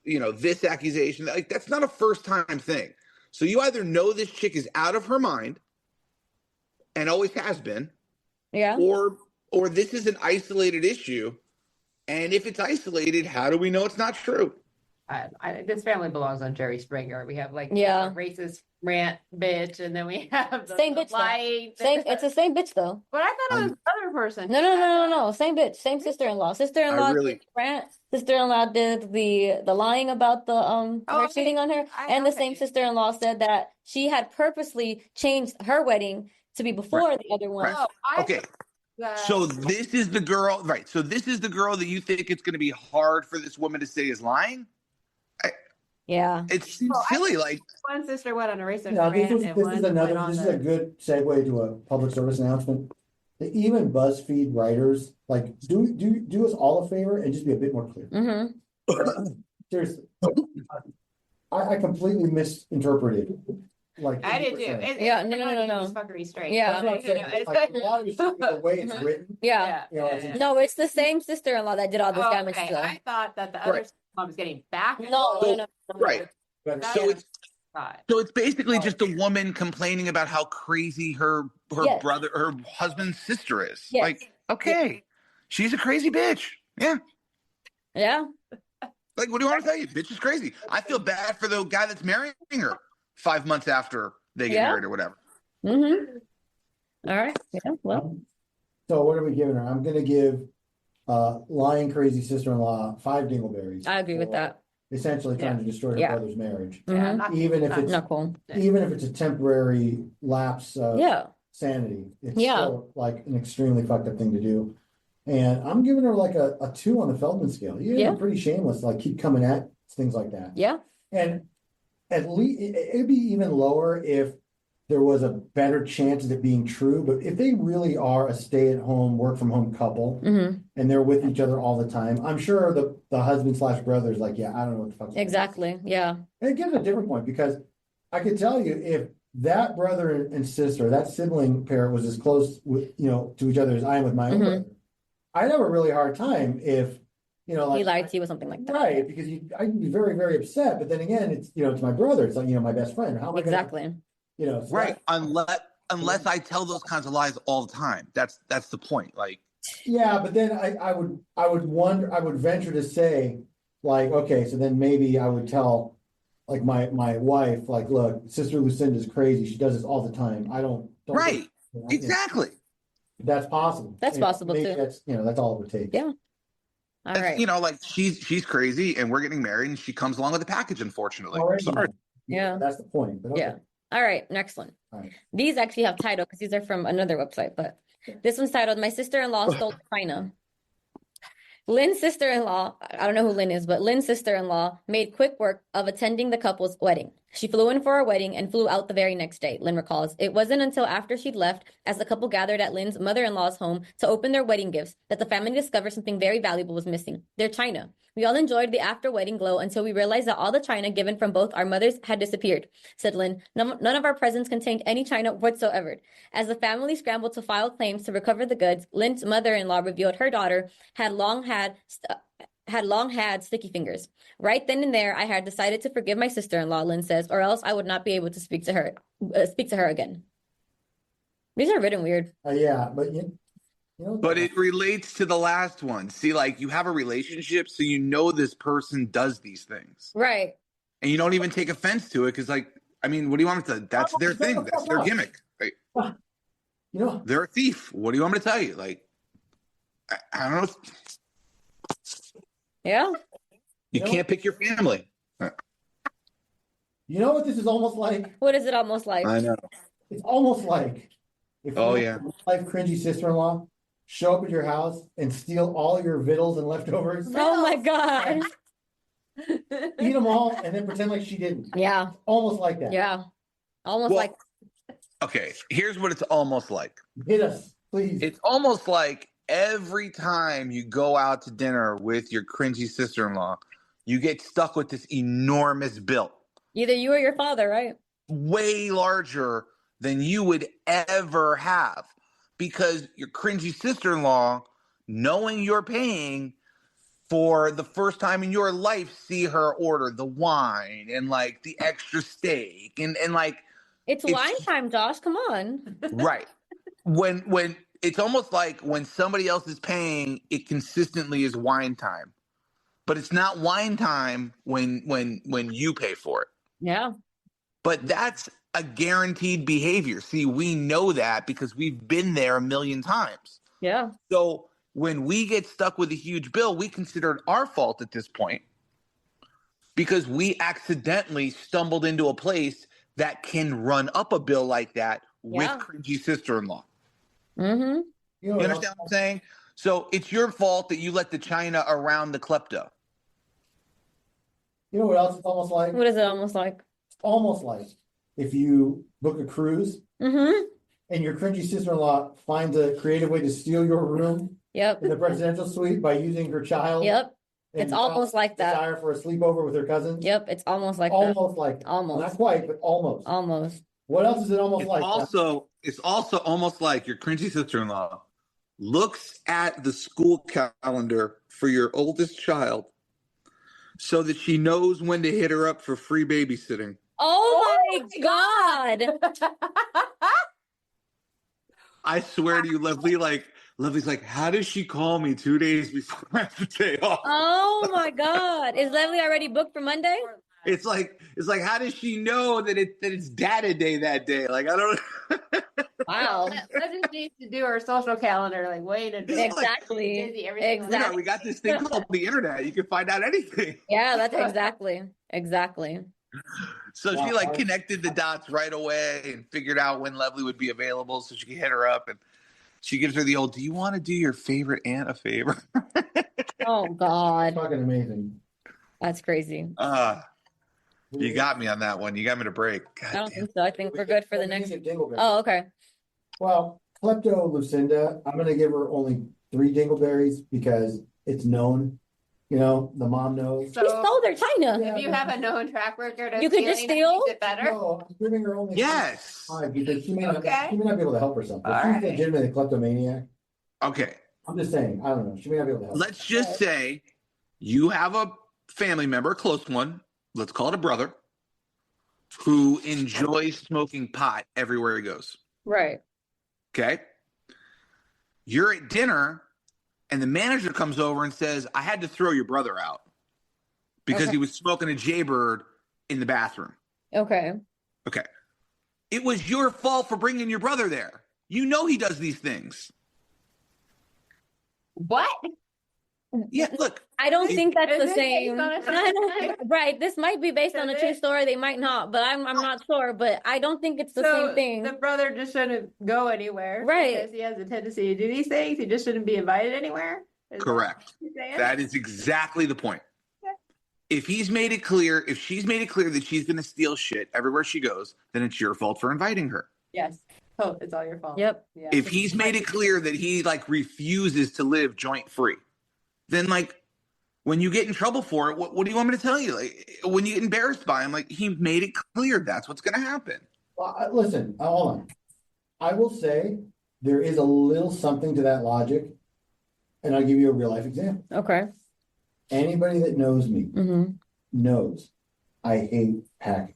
this accusation. Like, that's not a first time thing. So you either know this chick is out of her mind and always has been, Yeah. or this is an isolated issue. And if it's isolated, how do we know it's not true? this family belongs on Jerry Springer. We have like Yeah. a racist rant bitch, and then we have the Same bitch, though. light. It's the same bitch though. But I thought it was the other person. No. Same bitch. Same sister-in-law. Sister-in-law really- did the rant. Sister-in-law did the lying about the Oh, her okay. cheating on her. And the same okay. sister-in-law said that she had purposely changed her wedding to be before the other one. Right. Okay. So this is the girl, right? So this is the girl that you think it's going to be hard for this woman to say is lying? Yeah. It seems silly. Like, one sister went on a racist Yeah, rant, this and is one went on this is a good segue to a public service announcement. That even BuzzFeed writers, like, do us all a favor and just be a bit more clear. Mm-hmm. Seriously. I completely misinterpreted. Like, I did 80%. too. Yeah, no. This fuckery straight. Yeah. That's what I'm saying. Like, a lot of these things, the way it's written, Yeah. No, it's the same sister-in-law that did all this damage to Okay, her. I thought that the other Right. sister was getting back. No. right. but So it's God. So it's basically just a woman complaining about how crazy her Yes. brother, her husband's sister is. Yes. Like, okay, she's a crazy bitch. Yeah. Yeah. Like, what do you want to tell you? Bitch is crazy. I feel bad for the guy that's marrying her 5 months after they get Yeah. married or whatever. Mm-hmm. All right. Yeah. Well. so what are we giving her? I'm gonna give lying crazy sister-in-law 5 dingleberries. I agree with for that. Essentially trying to destroy her Yeah. brother's marriage. Yeah, Mhm. not- Even if not- it's Not cool. even if it's a temporary lapse of Yeah. sanity, it's Yeah. still like an extremely fucked up thing to do. And I'm giving her like a 2 on the Feldman scale. Yeah. You're pretty shameless, like keep coming at things like that. Yeah. And at least it'd be even lower if there was a better chance of it being true. But if they really are a stay-at-home, work-from-home couple Mm-hmm. and they're with each other all the time, I'm sure the husband/brother is like, yeah, I don't know what the fuck's going on. Exactly. Yeah. And it gives a different point because I could tell you if that brother and sister, that sibling pair was as close with, to each other as I am with my own Mhm. brother, I'd have a really hard time if, like, He lied to you with something like that. right, because I'd be very, very upset. But then again, it's, it's my brother. It's like, my best friend. How am I gonna, Exactly. so Right. that- Unless I tell those kinds of lies all the time. That's the point. Like, yeah, but then I would venture to say, like, okay, so then maybe I would tell like my wife, like, look, Sister Lucinda's crazy. She does this all the time. I don't right. you know, Exactly. That's possible. That's And possible, maybe too. That's all it would take. Yeah. All right. Like she's crazy and we're getting married and she comes along with the package, unfortunately. Already. Sorry. Yeah. That's the point. But okay. Yeah. All right. Next one. All right. These actually have title because these are from another website, but this one's titled "My Sister-in-Law Stole China." Lynn's sister-in-law, I don't know who Lynn is, but Lynn's sister-in-law made quick work of attending the couple's wedding. She flew in for her wedding and flew out the very next day, Lynn recalls. It wasn't until after she'd left, as the couple gathered at Lynn's mother-in-law's home to open their wedding gifts, that the family discovered something very valuable was missing, their china. We all enjoyed the after-wedding glow until we realized that all the china given from both our mothers had disappeared, said Lynn. None of our presents contained any china whatsoever. As the family scrambled to file claims to recover the goods, Lynn's mother-in-law revealed her daughter had long had sticky fingers. Right then and there, I had decided to forgive my sister-in-law, Lynn says, or else I would not be able to speak to her again. These are written weird. Yeah, but But it relates to the last one. See, like you have a relationship, so you know this person does these things. Right. And you don't even take offense to it because, like, I mean, what do you want me to? That's their thing. That's their gimmick. Right? They're a thief. What do you want me to tell you? Like, I don't know. Yeah. You can't pick your family. You know what this is almost like? What is it almost like? I know. It's almost like if Oh, you yeah. have a life cringy sister-in-law show up at your house and steal all your vittles and leftovers, Oh my God. eat them all, and then pretend like she didn't. Yeah. Almost like that. Yeah. Almost Well, like Okay, here's what it's almost like. Hit us, please. It's almost like every time you go out to dinner with your cringy sister-in-law, you get stuck with this enormous bill, either you or your father, right? way larger than you would ever have, because your cringy sister-in-law, knowing you're paying for the first time in your life, see her order the wine and like the extra steak and like It's wine time, Josh. Come on. right. When it's almost like when somebody else is paying, it consistently is wine time. But it's not wine time when you pay for it. Yeah. But that's a guaranteed behavior. See, we know that because we've been there a million times. Yeah. So when we get stuck with a huge bill, we consider it our fault at this point because we accidentally stumbled into a place that can run up a bill like that with cringy sister-in-law. Mm-hmm. You understand what I'm saying? So it's your fault that you let the china around the klepto. You know what else it's almost like? What is it almost like? It's almost like if you book a cruise Mm-hmm. and your cringy sister-in-law finds a creative way to steal your room Yep. in the presidential suite by using her child. Yep. and It's almost like that. Desire for a sleepover with her cousins. Yep. It's almost like that. Almost like that. Almost. Not quite, but almost. Almost. What else is it almost like? It's also almost like your cringy sister-in-law looks at the school calendar for your oldest child so that she knows when to hit her up for free babysitting. Oh my God. I swear to you, Lovely's like, how does she call me 2 days before I have the day off? Oh my God. Is Lovely already booked for Monday? It's like, how does she know that it's data day that day? Like, I don't Wow. Let's just need to do our social calendar, like wait a minute. Exactly. Busy, everything. Exactly. we got this thing called the internet. You can find out anything. Yeah, that's exactly. So she like connected the dots right away and figured out when Lovely would be available so she could hit her up, and she gives her the old, do you want to do your favorite aunt a favor? Oh God. Fucking amazing. That's crazy. You got me on that one. You got me to break. God I don't damn. think so. I think we're good for the next. Dingleberry. Oh, okay. Well, Klepto Lucinda, I'm gonna give her only 3 dingleberries because it's known. You know, the mom knows. She stole their china. Yeah. If you have a known track record of You could just stealing, steal? that makes it better. No, I'm giving her only Yes. 5 because she may not be able to help herself. If All she's right. legitimately a kleptomaniac, Okay. I'm just saying, I don't know. She may not be able to help. Let's just say you have a family member, a close one, let's call it a brother, who enjoys smoking pot everywhere he goes. Right. Okay. You're at dinner and the manager comes over and says, I had to throw your brother out because he was smoking a Jaybird in the bathroom. Okay. Okay. It was your fault for bringing your brother there. You know he does these things. What? Yeah, look. I don't think that's Is the this same. based on a- Right. This might be based on a true story. They might not, but I'm not sure. But I don't think it's the same thing. The brother just shouldn't go anywhere. Right. Because he has a tendency to do these things. He just shouldn't be invited anywhere. Is Correct. that what you're saying? That is exactly the point. If she's made it clear that she's going to steal shit everywhere she goes, then it's your fault for inviting her. Yes. Oh, it's all your fault. Yep. Yeah. If he's made it clear that he like refuses to live joint free, then like when you get in trouble for it, what do you want me to tell you? Like when you get embarrassed by him, like he made it clear that's what's going to happen. Well, listen, hold on. I will say there is a little something to that logic, and I'll give you a real life example. Okay. Anybody that knows me Mm-hmm. knows I hate packing.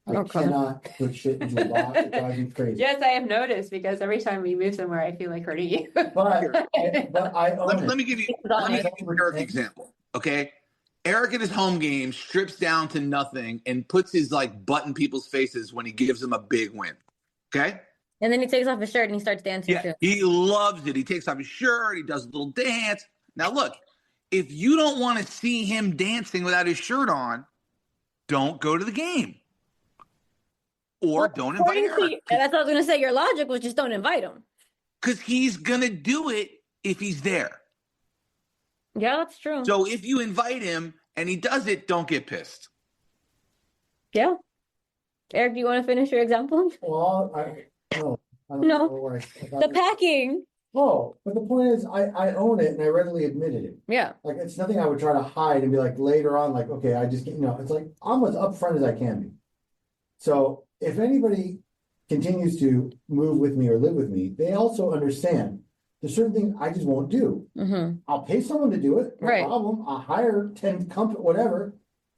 I Okay. cannot put shit into a box. It drives me crazy. Yes, I have noticed because every time we move somewhere, I feel like hurting you. But I own Let it. me give you Eric an example. Okay. Eric at his home game strips down to nothing and puts his like butt in people's faces when he gives them a big win. Okay. And then he takes off his shirt and he starts dancing Yeah, too. he loves it. He takes off his shirt. He does a little dance. Now, look, if you don't want to see him dancing without his shirt on, don't go to the game. Or don't invite Eric. That's what I was going to say. Your logic was just don't invite him. Because he's going to do it if he's there. Yeah, that's true. So if you invite him and he does it, don't get pissed. Yeah. Eric, do you want to finish your example? Well, I don't No. know where The packing. Oh, but the point is, I own it and I readily admitted it. Yeah. Like, it's nothing I would try to hide and be like later on, like, okay, I just, it's like I'm as upfront as I can be. So if anybody continues to move with me or live with me, they also understand there's certain things I just won't do. Mm-hmm. I'll pay someone to do it, no Right. problem. I'll hire 10 company, whatever.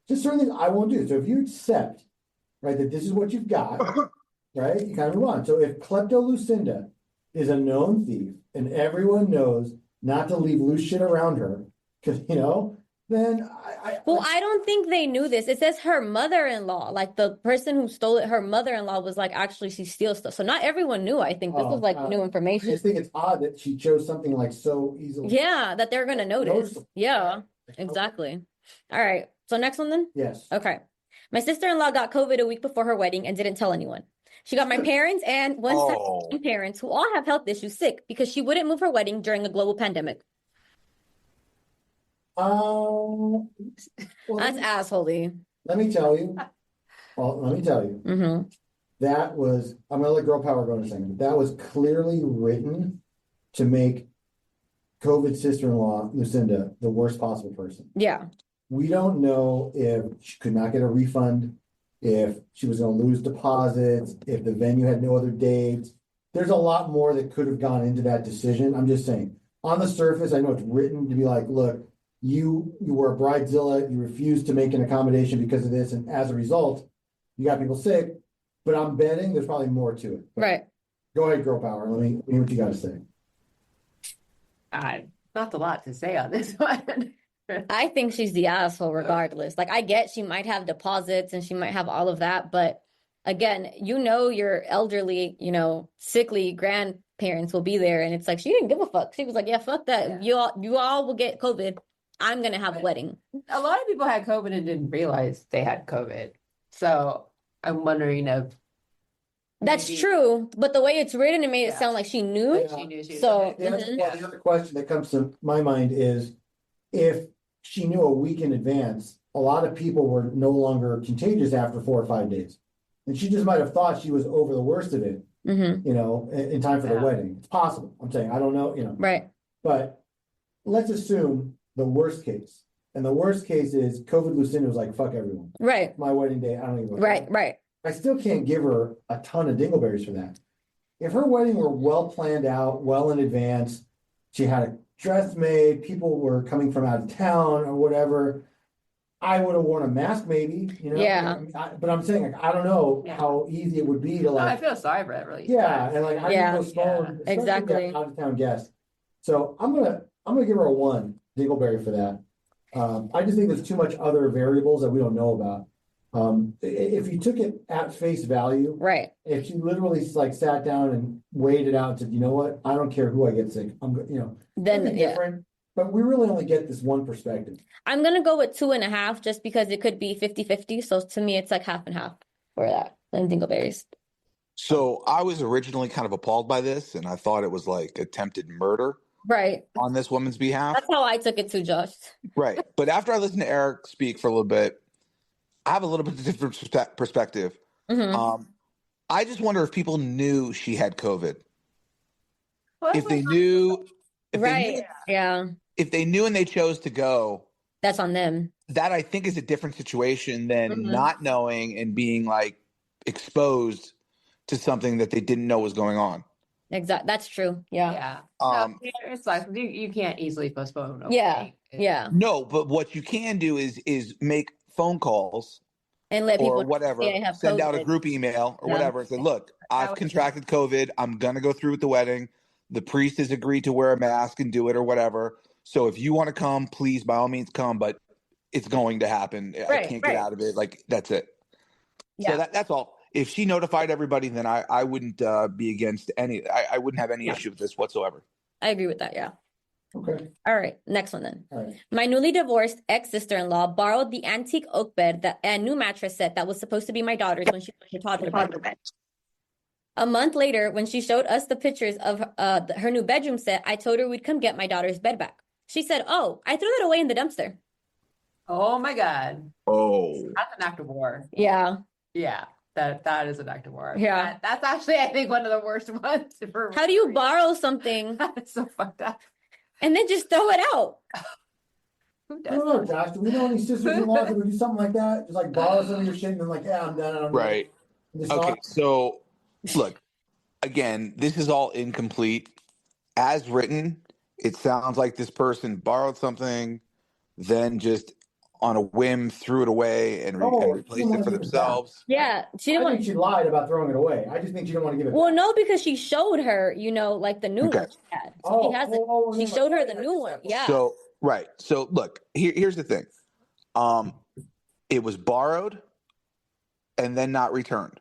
Just certain things I won't do. So if you accept, right, that this is what you've got, right, you kind of move on. So if Klepto Lucinda is a known thief and everyone knows not to leave loose shit around her, because, then Well, I don't think they knew this. It says her mother-in-law, like the person who stole it, her mother-in-law was like, actually, she steals stuff. So not everyone knew, I think. This was like new I information. just think it's odd that she chose something like so easily. Yeah, that they're going to notice. Noticeable. Yeah, exactly. All right. So next one then? Yes. Okay. My sister-in-law got COVID a week before her wedding and didn't tell anyone. She got my parents and one second parents who all have health issues sick because she wouldn't move her wedding during a global pandemic. Well, That's assholey. let me tell you. Mm-hmm. That was, I'm gonna let girl power go in a second, but that was clearly written to make COVID sister-in-law, Lucinda, the worst possible person. Yeah. We don't know if she could not get a refund, if she was gonna lose deposits, if the venue had no other dates. There's a lot more that could have gone into that decision. I'm just saying, on the surface, I know it's written to be like, look, you were a bridezilla, you refused to make an accommodation because of this, and as a result, you got people sick. But I'm betting there's probably more to it. Right. Go ahead, girl power. Let me hear what you got to say. Not a lot to say on this one. I think she's the asshole regardless. Like, I get she might have deposits and she might have all of that, but again, your elderly, sickly grandparents will be there, and it's like she didn't give a fuck. She was like, yeah, fuck that. Yeah. You all will get COVID. I'm gonna have a wedding. A lot of people had COVID and didn't realize they had COVID. So I'm wondering if That's maybe true, but the way it's written, it made it Yeah. sound like she knew. Yeah. she knew she was So, The other, mhm. the other question that comes to my mind is if she knew a week in advance, a lot of people were no longer contagious after 4 or 5 days. And she just might have thought she was over the worst of it, Mhm. in time for the Yeah. wedding. It's possible. I'm saying, I don't know, Right. but let's assume the worst case. And the worst case is COVID Lucinda was like, fuck everyone. Right. My wedding day, I don't even. Right. I still can't give her a ton of dingleberries for that. If her wedding were well planned out, well in advance, she had a dress made, people were coming from out of town or whatever, I would have worn a mask maybe, Yeah. But I'm saying, like, I don't know Yeah. how easy it would be to Oh, I like, feel sorry for that really. yeah, and like how do you Yeah. postpone, especially if you have Exactly. out of town guests. So I'm gonna give her a 1 dingleberry for that. I just think there's too much other variables that we don't know about. If you took it at face value, Right. if she literally like sat down and weighed it out and said, you know what, I don't care who I get sick, Then, it'd be yeah. different. But we really only get this one perspective. I'm gonna go with 2.5 just because it could be 50-50. So to me, it's like half and half for that. And dingleberries. So I was originally kind of appalled by this, and I thought it was like attempted murder. Right. on this woman's behalf. That's how I took it too, Josh. Right. But after I listened to Eric speak for a little bit, I have a little bit different perspective. Mm-hmm. I just wonder if people knew she had COVID. Well, If they knew, Right. Yeah. if they knew and they chose to go, That's on them. that I think is a different situation than Mhm. not knowing and being like exposed to something that they didn't know was going on. Exactly. That's true. Yeah. yeah. Um, No, it's like you can't easily postpone. Yeah. Yeah. No, but what you can do is make phone calls And let people or know, whatever, "Hey, I have send out a COVID." group email or Yeah. whatever and say, look, I've would- contracted COVID. I'm going to go through with the wedding. The priest has agreed to wear a mask and do it or whatever. So if you want to come, please, by all means, come. But it's going to happen. I Right, can't right. get out of it. Like, that's it. Yeah. So that's all. If she notified everybody, then I wouldn't be against any. I wouldn't have any Yeah. issue with this whatsoever. I agree with that. Yeah. Okay, All right. Next one then. all right. My newly divorced ex-sister-in-law borrowed the antique oak bed and new mattress set that was supposed to be my daughter's when she was her toddler bed. A month later, when she showed us the pictures of her new bedroom set, I told her we'd come get my daughter's bed back. She said, "Oh, I threw that away in the dumpster." Oh my God, Oh. that's an act of war. Yeah. Yeah, that is an act of war. Yeah. That's actually I think one of the worst ones. How do you borrow something That's so fucked up. and then just throw it out? Who I does don't know, that? Josh, do we know any sisters-in-law that would do something like that? Just like borrow some of your shit and then like, yeah, I'm done. I don't know. Right. Just Okay. not- So, look, again, this is all incomplete. As written, it sounds like this person borrowed something, then just on a whim threw it away and Oh, replaced she didn't it wanna for give it back. themselves. Yeah. She didn't I want. think she lied about throwing it away. I just think she didn't want to give it Well, back. no, because she showed her, like the new Okay. one she had. So she has it. oh, She never showed her mind. the new one. Yeah. So, right. So, look, here's the thing. It was borrowed and then not returned.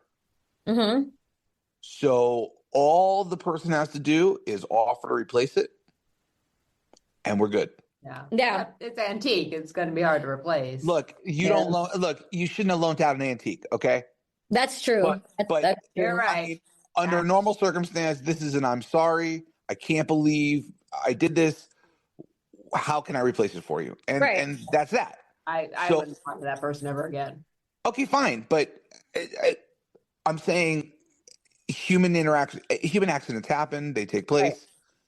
Mm-hmm. So, all the person has to do is offer to replace it, and we're good. Yeah. Yeah. It's antique. It's going to be hard to replace. Look, you Yeah. don't loan. Look, you shouldn't have loaned out an antique. Okay. That's true. But That's true. You're right. I mean, under a normal circumstance, this is an I'm sorry. I can't believe I did this. How can I replace it for you? And Right. and that's that. I So- wouldn't talk to that person ever again. Okay, fine. But I'm saying human accidents happen. They take place. Right.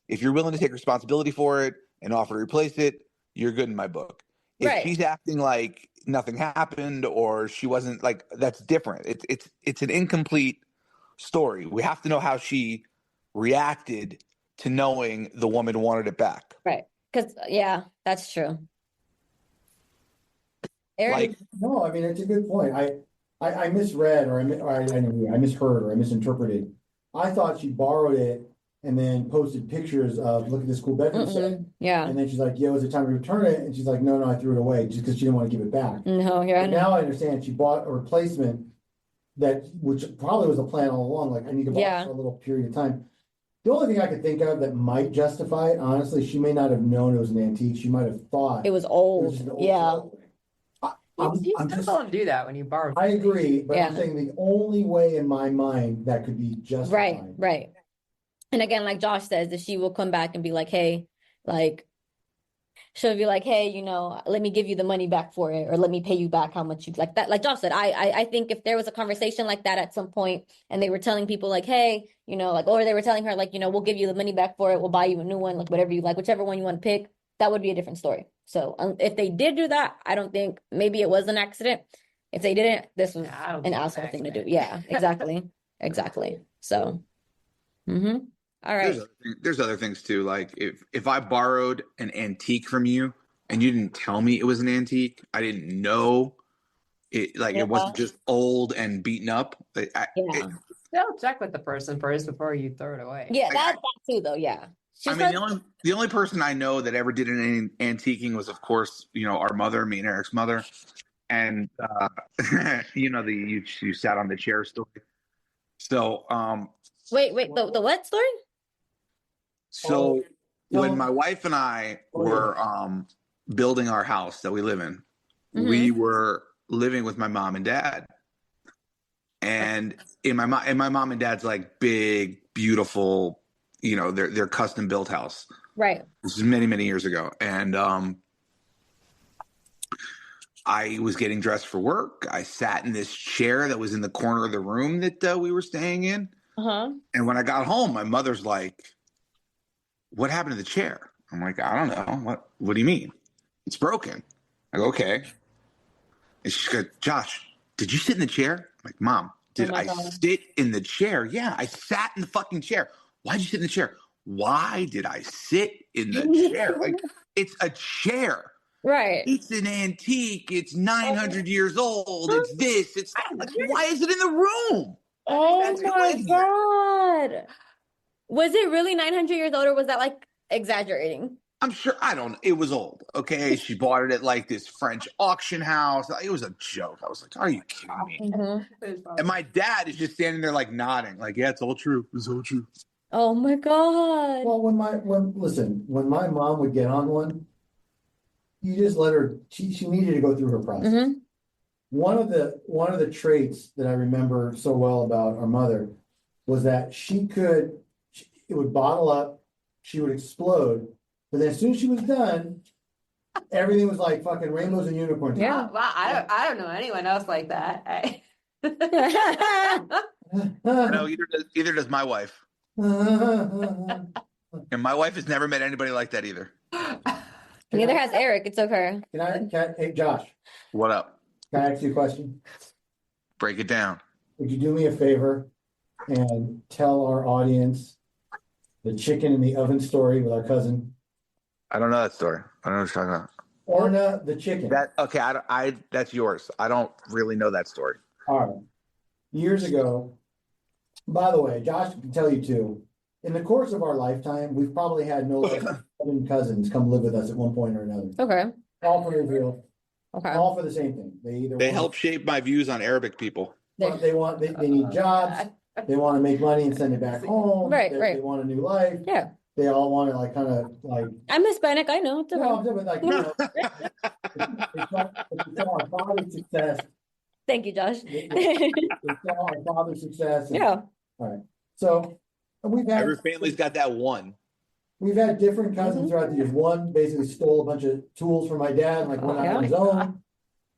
If you're willing to take responsibility for it and offer to replace it, you're good in my book. If Right. she's acting like nothing happened or she wasn't, like, that's different. It's an incomplete story. We have to know how she reacted to knowing the woman wanted it back. Right. Because, yeah, that's true. Eric, Like, No, I mean, it's a good point. I misread or I misheard or I misinterpreted. I thought she borrowed it and then posted pictures of, look at this cool bedroom set. yeah. And then she's like, yo, is it time to return it? And she's like, no, I threw it away just because she didn't want to give it back. No, But yeah. now I understand she bought a replacement which probably was a plan all along. Like, I need to buy Yeah. it for a little period of time. The only thing I could think of that might justify it, honestly, she may not have known it was an antique. She might have thought It was it was old. just an old Yeah. photo. You I'm still just, don't do that when you borrow. I agree, but I'm Yeah. saying the only way in my mind that could be Right, justified. right. And again, like Josh says, that she will come back and be like, hey, like, she'll be like, hey, let me give you the money back for it, or let me pay you back how much you like that. Like Josh said, I think if there was a conversation like that at some point and they were telling people like, hey, like, or they were telling her like, we'll give you the money back for it, we'll buy you a new one, like whatever you like, whichever one you want to pick, that would be a different story. So if they did do that, I don't think, maybe it was an accident. If they didn't, this was I don't an think it's asshole thing to do. accident. Yeah, exactly. Exactly. So, all right. there's other things too. Like if I borrowed an antique from you and you didn't tell me it was an antique, I didn't know it. Like, Yeah. it wasn't just old and beaten up. Yeah. Still check with the person first before you throw it away. Yeah, I- that too, though. Yeah. She I mean, said- the only person I know that ever did an antiquing was, of course, our mother, me and Eric's mother, and you sat on the chair story. So, wait, the what story? so Oh, when no. my wife and I Oh, yeah. were building our house that we live in, Mhm. we were living with my mom and dad, and my mom and dad's like big, beautiful, their custom built house. Right. This is many, many years ago. And I was getting dressed for work. I sat in this chair that was in the corner of the room that we were staying in. Uh-huh. And when I got home, my mother's like, what happened to the chair? I'm like, I don't know. What do you mean? It's broken. I go, okay. And she's like, Josh, did you sit in the chair? I'm like, Mom, did my I God. sit in the chair? Yeah, I sat in the fucking chair. Why'd you sit in the chair? Why did I sit in the chair? Like, it's a chair. Right. It's an antique. It's 900 years old. It's this. It's that. Like, why is it in the room? Oh That's my in here. God. Was it really 900 years old, or was that like exaggerating? I'm sure. I don't. It was old. Okay, she bought it at like this French auction house. It was a joke. I was like, "Are you kidding me?" Mhm. And my dad is just standing there like nodding, like, "Yeah, it's all true. It's all true." Oh my God. Well, when my mom would get on one, you just let her. She needed to go through her process. Mhm. One of the traits that I remember so well about our mother was that it would bottle up, she would explode, but then as soon as she was done, everything was like fucking rainbows and unicorns. Yeah. Wow, I don't know anyone else like that. No, either does my wife, and my wife has never met anybody like that either. Neither has Eric. It's okay. Hey, Josh, What up? can I ask you a question? Break it down. Would you do me a favor and tell our audience the chicken in the oven story with our cousin? I don't know that story. I don't know what you're talking about. Orna the chicken. That's yours. I don't really know that story. All right. Years ago, by the way, Josh can tell you too, in the course of our lifetime, we've probably had no less than 7 cousins come live with us at one point or another. Okay. All for Israel, Okay. all for the same thing. They help shape my views on Arabic people. They need jobs. They want to make money and send it back home. Right, They right. want a new life. Yeah. They all want to like kind of like. I'm Hispanic. I know. It's okay. No, but like, they saw our father's success. Thank you, Josh. They saw our father's success. Yeah. All right. So Every family's got that one. we've had different cousins throughout the years. One basically stole a bunch of tools from my dad and like went out on his own,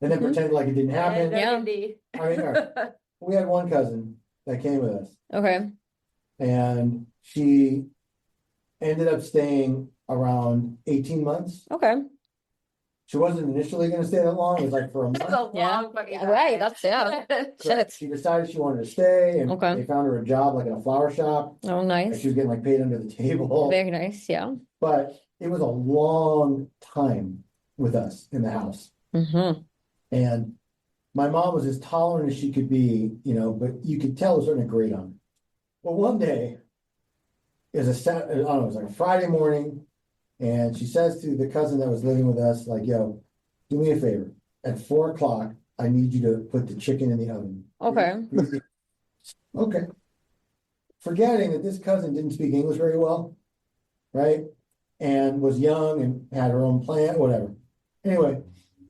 and then pretended like it didn't happen. Yeah. Indeed. I mean, all right. We had one cousin that came with us, Okay. and she ended up staying around 18 months. Okay. She wasn't initially going to stay that long. It was like for a That's month. a Yeah. long fucking Yeah, right. That's Shit. She decided she wanted to stay, and Okay. they found her a job like in a flower shop. Oh, And nice. she was getting like paid under the table. Very nice. Yeah. But it was a long time with us in the house. Mm-hmm. And my mom was as tolerant as she could be, but you could tell there was starting to grate on her. Well, one day, it was it was like a Friday morning, and she says to the cousin that was living with us, like, yo, do me a favor. At 4:00, I need you to put the chicken in the oven. Okay. Okay. Forgetting that this cousin didn't speak English very well, right? And was young and had her own plan, whatever. Anyway,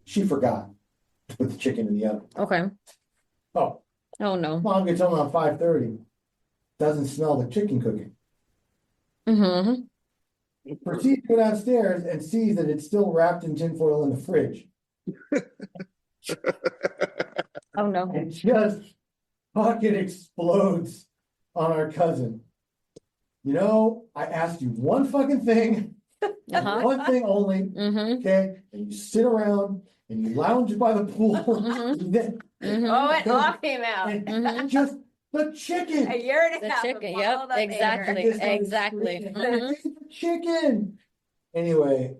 she forgot to put the chicken in the oven. Okay. Oh, Oh, no. mom gets home around 5:30. Doesn't smell the chicken cooking. Mm-hmm. Proceeds to go downstairs and sees that it's still wrapped in tinfoil in the fridge. Oh, no. And just fucking explodes on our cousin. I asked you one fucking thing, Uh-huh. one thing only, Mm-hmm. okay? And you sit around and you lounge by the pool. Mhm. And then- Mm-hmm. Oh, it all came out. and Mhm. just the chicken. A year and a The half. chicken, of yep, bottled up anger. exactly. I just started Exactly. screaming, Mhm. "It's the chicken. Anyway,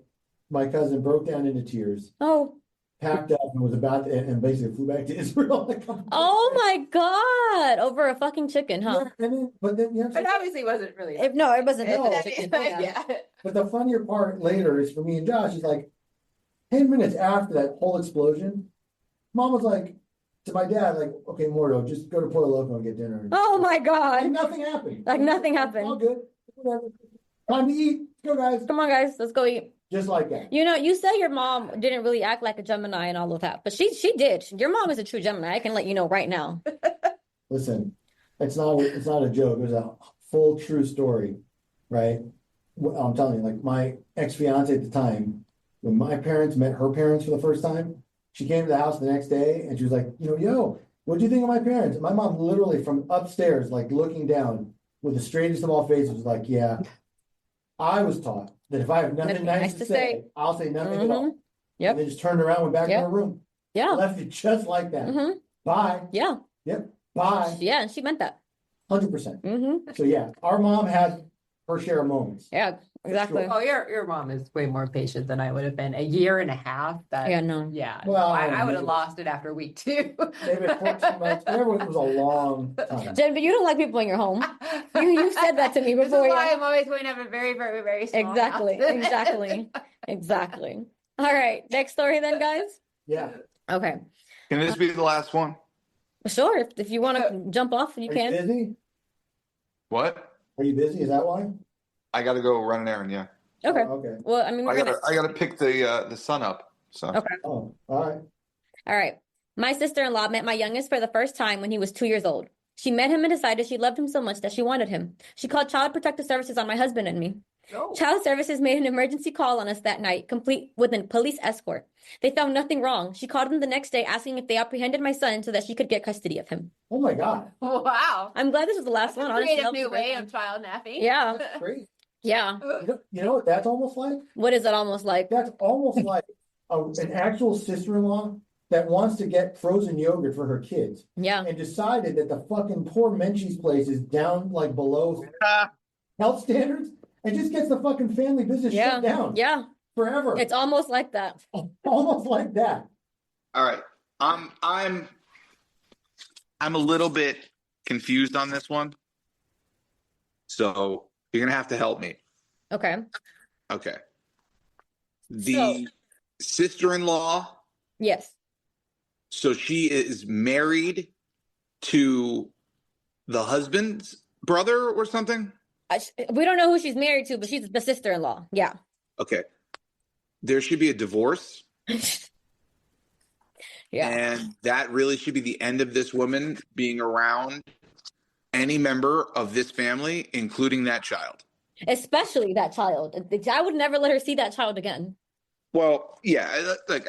my cousin broke down into tears, Oh. packed up, and was about to, and basically flew back to Israel. Oh my God. Over a fucking chicken, huh? Yeah, but then But obviously it wasn't really. No, it wasn't No. a chicken. Yeah. Yeah. But the funnier part later is for me and Josh is like 10 minutes after that whole explosion, mom was like to my dad, like, okay, Mordo, just go to Puerto Loco and get dinner. Oh my Like God. nothing happened. Like nothing happened. All good. Whatever. Time to eat. Go, guys. Come on, guys. Let's go eat. Just like that. You said your mom didn't really act like a Gemini and all of that, but she did. Your mom is a true Gemini. I can let you know right now. Listen, it's not a joke. It was a full true story, right? well, I'm telling you, like my ex-fiance at the time, when my parents met her parents for the first time, she came to the house the next day and she was like, yo, what do you think of my parents? And my mom literally from upstairs, like looking down with the straightest of all faces, was like, yeah, I was taught that if I have nothing nice to say, I'll say nothing at all. Yep. And then just turned around, went back to Yep. her room. Yeah. Left it just like that. Bye. Yeah. Yep. Bye. Yeah, and she meant that. 100%. So yeah, our mom had her share of moments. Yeah, exactly. Sure. Oh, your mom is way more patient than I would have been. A year and a half. That Yeah, no. Yeah. Well, I would have maybe- lost it after week 2. Maybe 14 months. Whatever, it was a long time. Jen, but you don't like people in your home. You said that to me This is before. why I'm always going to have a very, very, very small Exactly. house. Exactly. All right. Next story then, guys. Yeah. Okay. Can this be the last one? Sure. If you want to jump off, you Are can. you busy? What? Are you busy? Is that why? I got to go run an errand. Yeah, Okay. Oh, okay. Well, I mean, we're gonna. I gotta pick the sun up. So Okay. Oh, all right. All right. My sister-in-law met my youngest for the first time when he was 2 years old. She met him and decided she loved him so much that she wanted him. She called Child Protective Services on my husband and me. Oh. Child Services made an emergency call on us that night, complete with a police escort. They found nothing wrong. She called them the next day asking if they apprehended my son so that she could get custody of him. Oh my God. Wow. I'm glad this was the last one. Honestly, Creative that was new a great way one. of child napping. Yeah. Great. Yeah. You know what that's almost like? What is it almost like? That's almost like an actual sister-in-law that wants to get frozen yogurt for her kids Yeah. and decided that the fucking poor Menchie's place is down like below health standards and just gets the fucking family business shut down Yeah. forever. It's almost like that. Almost like that. all right, I'm a little bit confused on this one. So you're gonna have to help me. Okay. Okay. The sister-in-law. Yes. So she is married to the husband's brother or something? We don't know who she's married to, but she's the sister-in-law. Yeah. Okay. There should be a divorce. Yeah. And that really should be the end of this woman being around any member of this family, including that child. Especially that child. I would never let her see that child again. Well, yeah, like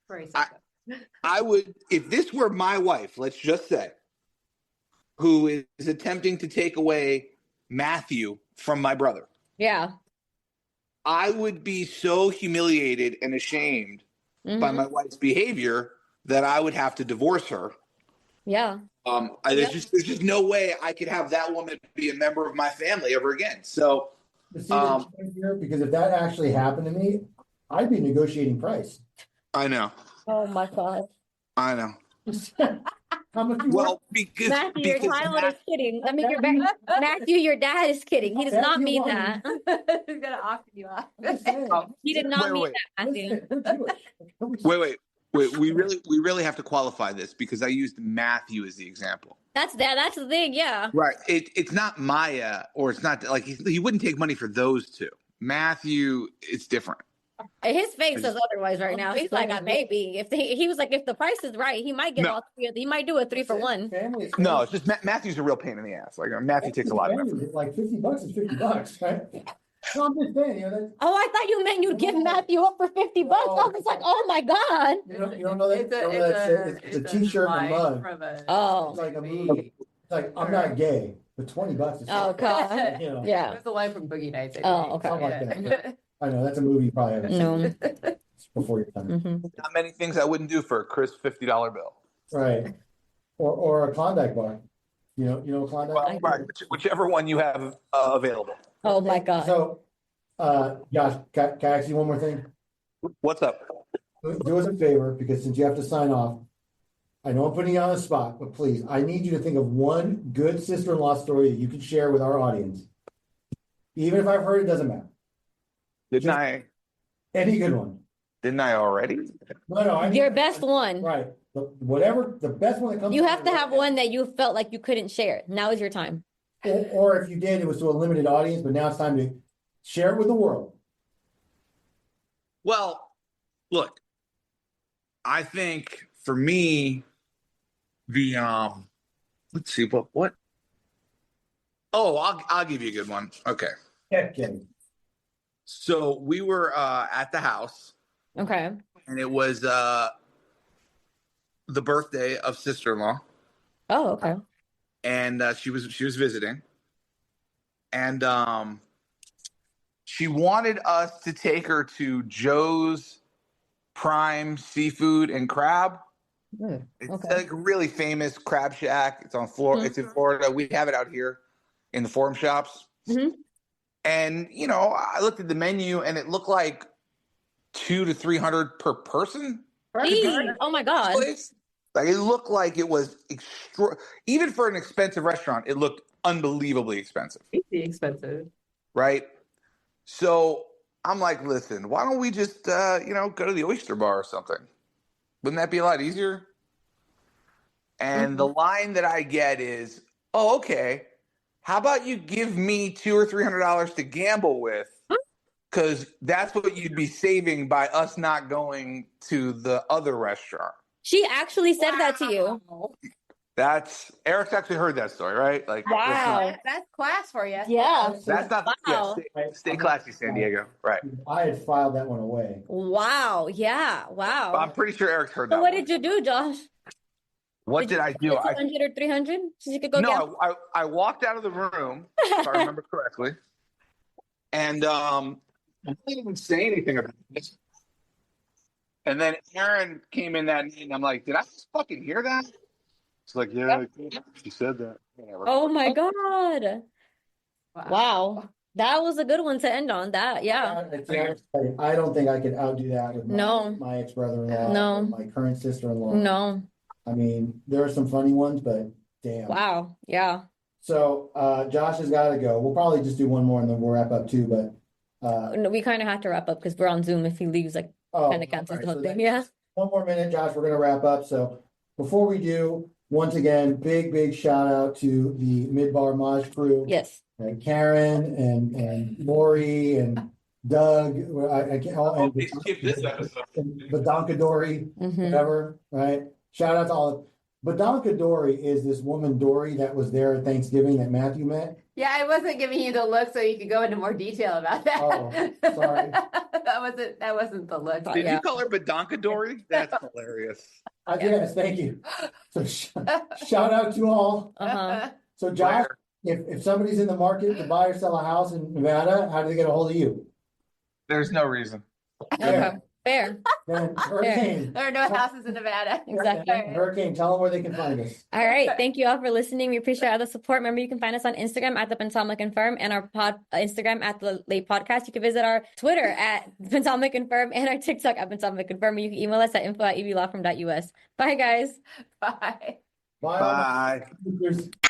Very I would, if this were my wife, let's just say, who is attempting to take away Matthew from my brother, Yeah. I would be so humiliated and ashamed by my wife's behavior that I would have to divorce her. Yeah. There's just no way I could have that woman be a member of my family ever again. So, But see the difference here, because if that actually happened to me, I'd be negotiating price. I know. Oh my God. I know. How much you Well, want? because Matthew, your child is kidding. I mean, Matthew, your dad is kidding. He does not Matthew mean won. that. He's gonna auction you off. I'm just saying. He did not mean wait. that, Matthew. Listen, we're Jewish. wait. We really have to qualify this because I used Matthew as the example. That's the thing. Yeah. Right. It's not Maya, or it's not like he wouldn't take money for those two. Matthew, it's different. His face says otherwise right now. He's like, maybe if he was like, if the price is right, he might get No. all three. He might do a 3 for 1. Family is No, it's just Matthew's a real pain in the ass. Like Matthew takes a lot of effort. Like $50 is $50, right? No, I'm just saying, Oh, I thought you meant you'd give Matthew up for $50. I was like, oh my God. you don't know that it's a t-shirt and a mug. Oh. It's like a movie. It's like, I'm not gay, but $20 is. Oh God. You know, Yeah. It's a line from Boogie Nights. Oh, okay. Something like that. I know, that's a movie you probably haven't seen. No. It's before your time. Not many things I wouldn't do for a crisp $50 bill. Right. Or a Klondike bar. You know a Klondike Well, bar? right, whichever one you have available. Oh my God. So, Josh, can I ask you one more thing? What's up? Do us a favor, because since you have to sign off, I know I'm putting you on the spot, but please, I need you to think of one good sister-in-law story that you can share with our audience. Even if I've heard it, doesn't matter. Didn't Just- I? Any good one. Didn't I already? No, I Your best one. Right. Whatever, the best one that comes. You have to have one that you felt like you couldn't share. Now is your time. Or if you did, it was to a limited audience, but now it's time to share it with the world. Well, look, I think for me, the let's see what. Oh, I'll give you a good one. Okay. Okay. So we were at the house, Okay. and it was the birthday of sister-in-law, Oh, okay. and she was visiting, and she wanted us to take her to Joe's Prime Seafood and Crab. It's Okay. like a really famous crab shack. It's on Florida. Mhm. It's in Florida. We have it out here in the Forum Shops. Mhm. And you know, I looked at the menu, and it looked like 200 to 300 per person. Jeez. Oh my God. Place. Like it looked like it was extra. Even for an expensive restaurant, it looked unbelievably expensive. Crazy expensive. Right. So I'm like, listen, why don't we just go to the oyster bar or something? Wouldn't that be a lot easier? And the line that I get is, oh, okay. How about you give me $200 or $300 to gamble with? Because that's what you'd be saving by us not going to the other restaurant. She actually said that to you. That's Eric's actually heard that story, right? Like, Wow. That's class for you. Yeah. that's not Wow. stay classy, San Diego, right? I had filed that one away. Wow. Yeah. Wow. But I'm pretty sure Eric's heard So that. what one. did you do, Josh? What did I do? 200 or 300? So you could go gamble? No, I walked out of the room, if I remember correctly, and I didn't even say anything about this. And then Aaron came in that night, and I'm like, did I just fucking hear that? She's like, yeah, she said that. Whatever. Oh my God. Wow. That was a good one to end on. That, yeah. I don't think I could outdo that with No. my ex-brother-in-law, No. my current sister-in-law. No. I mean, there are some funny ones, but damn. Wow. Yeah. So Josh has got to go. We'll probably just do one more and then we'll wrap up too. But No, we kind of have to wrap up because we're on Zoom. If he leaves, like, kind of cancels the whole thing. Yeah. one more minute, Josh. We're gonna wrap up. So before we do, once again, big shout out to the Midbar Maj crew. Yes. Karen and Lori and Doug. I can't. And skip this episode. Badonkadori, Mhm. whatever. Right. Shout out to all. Badonkadori is this woman Dory that was there at Thanksgiving that Matthew met. Yeah, I wasn't giving you the look so you could go into more detail about that. Oh, sorry. that wasn't the look. Did Yeah. you call her Badonkadori? That's hilarious. Yes, thank you. So shout out to all. Uh-huh. So Josh, if somebody's in the market to buy or sell a house in Nevada, how do they get a hold of you? There's no reason. Okay. Fair. Then Hurricane. There are no houses in Nevada. Exactly. Hurricane, tell them where they can find us. All right. Thank you all for listening. We appreciate all the support. Remember, you can find us on Instagram at the Pentomic Confirm and our Instagram at the Late Podcast. You can visit our Twitter at Pentomic Confirm and our TikTok at Pentomic Confirm. You can email us at info@evlawfirm.us. Bye, guys. Bye. Bye. Bye.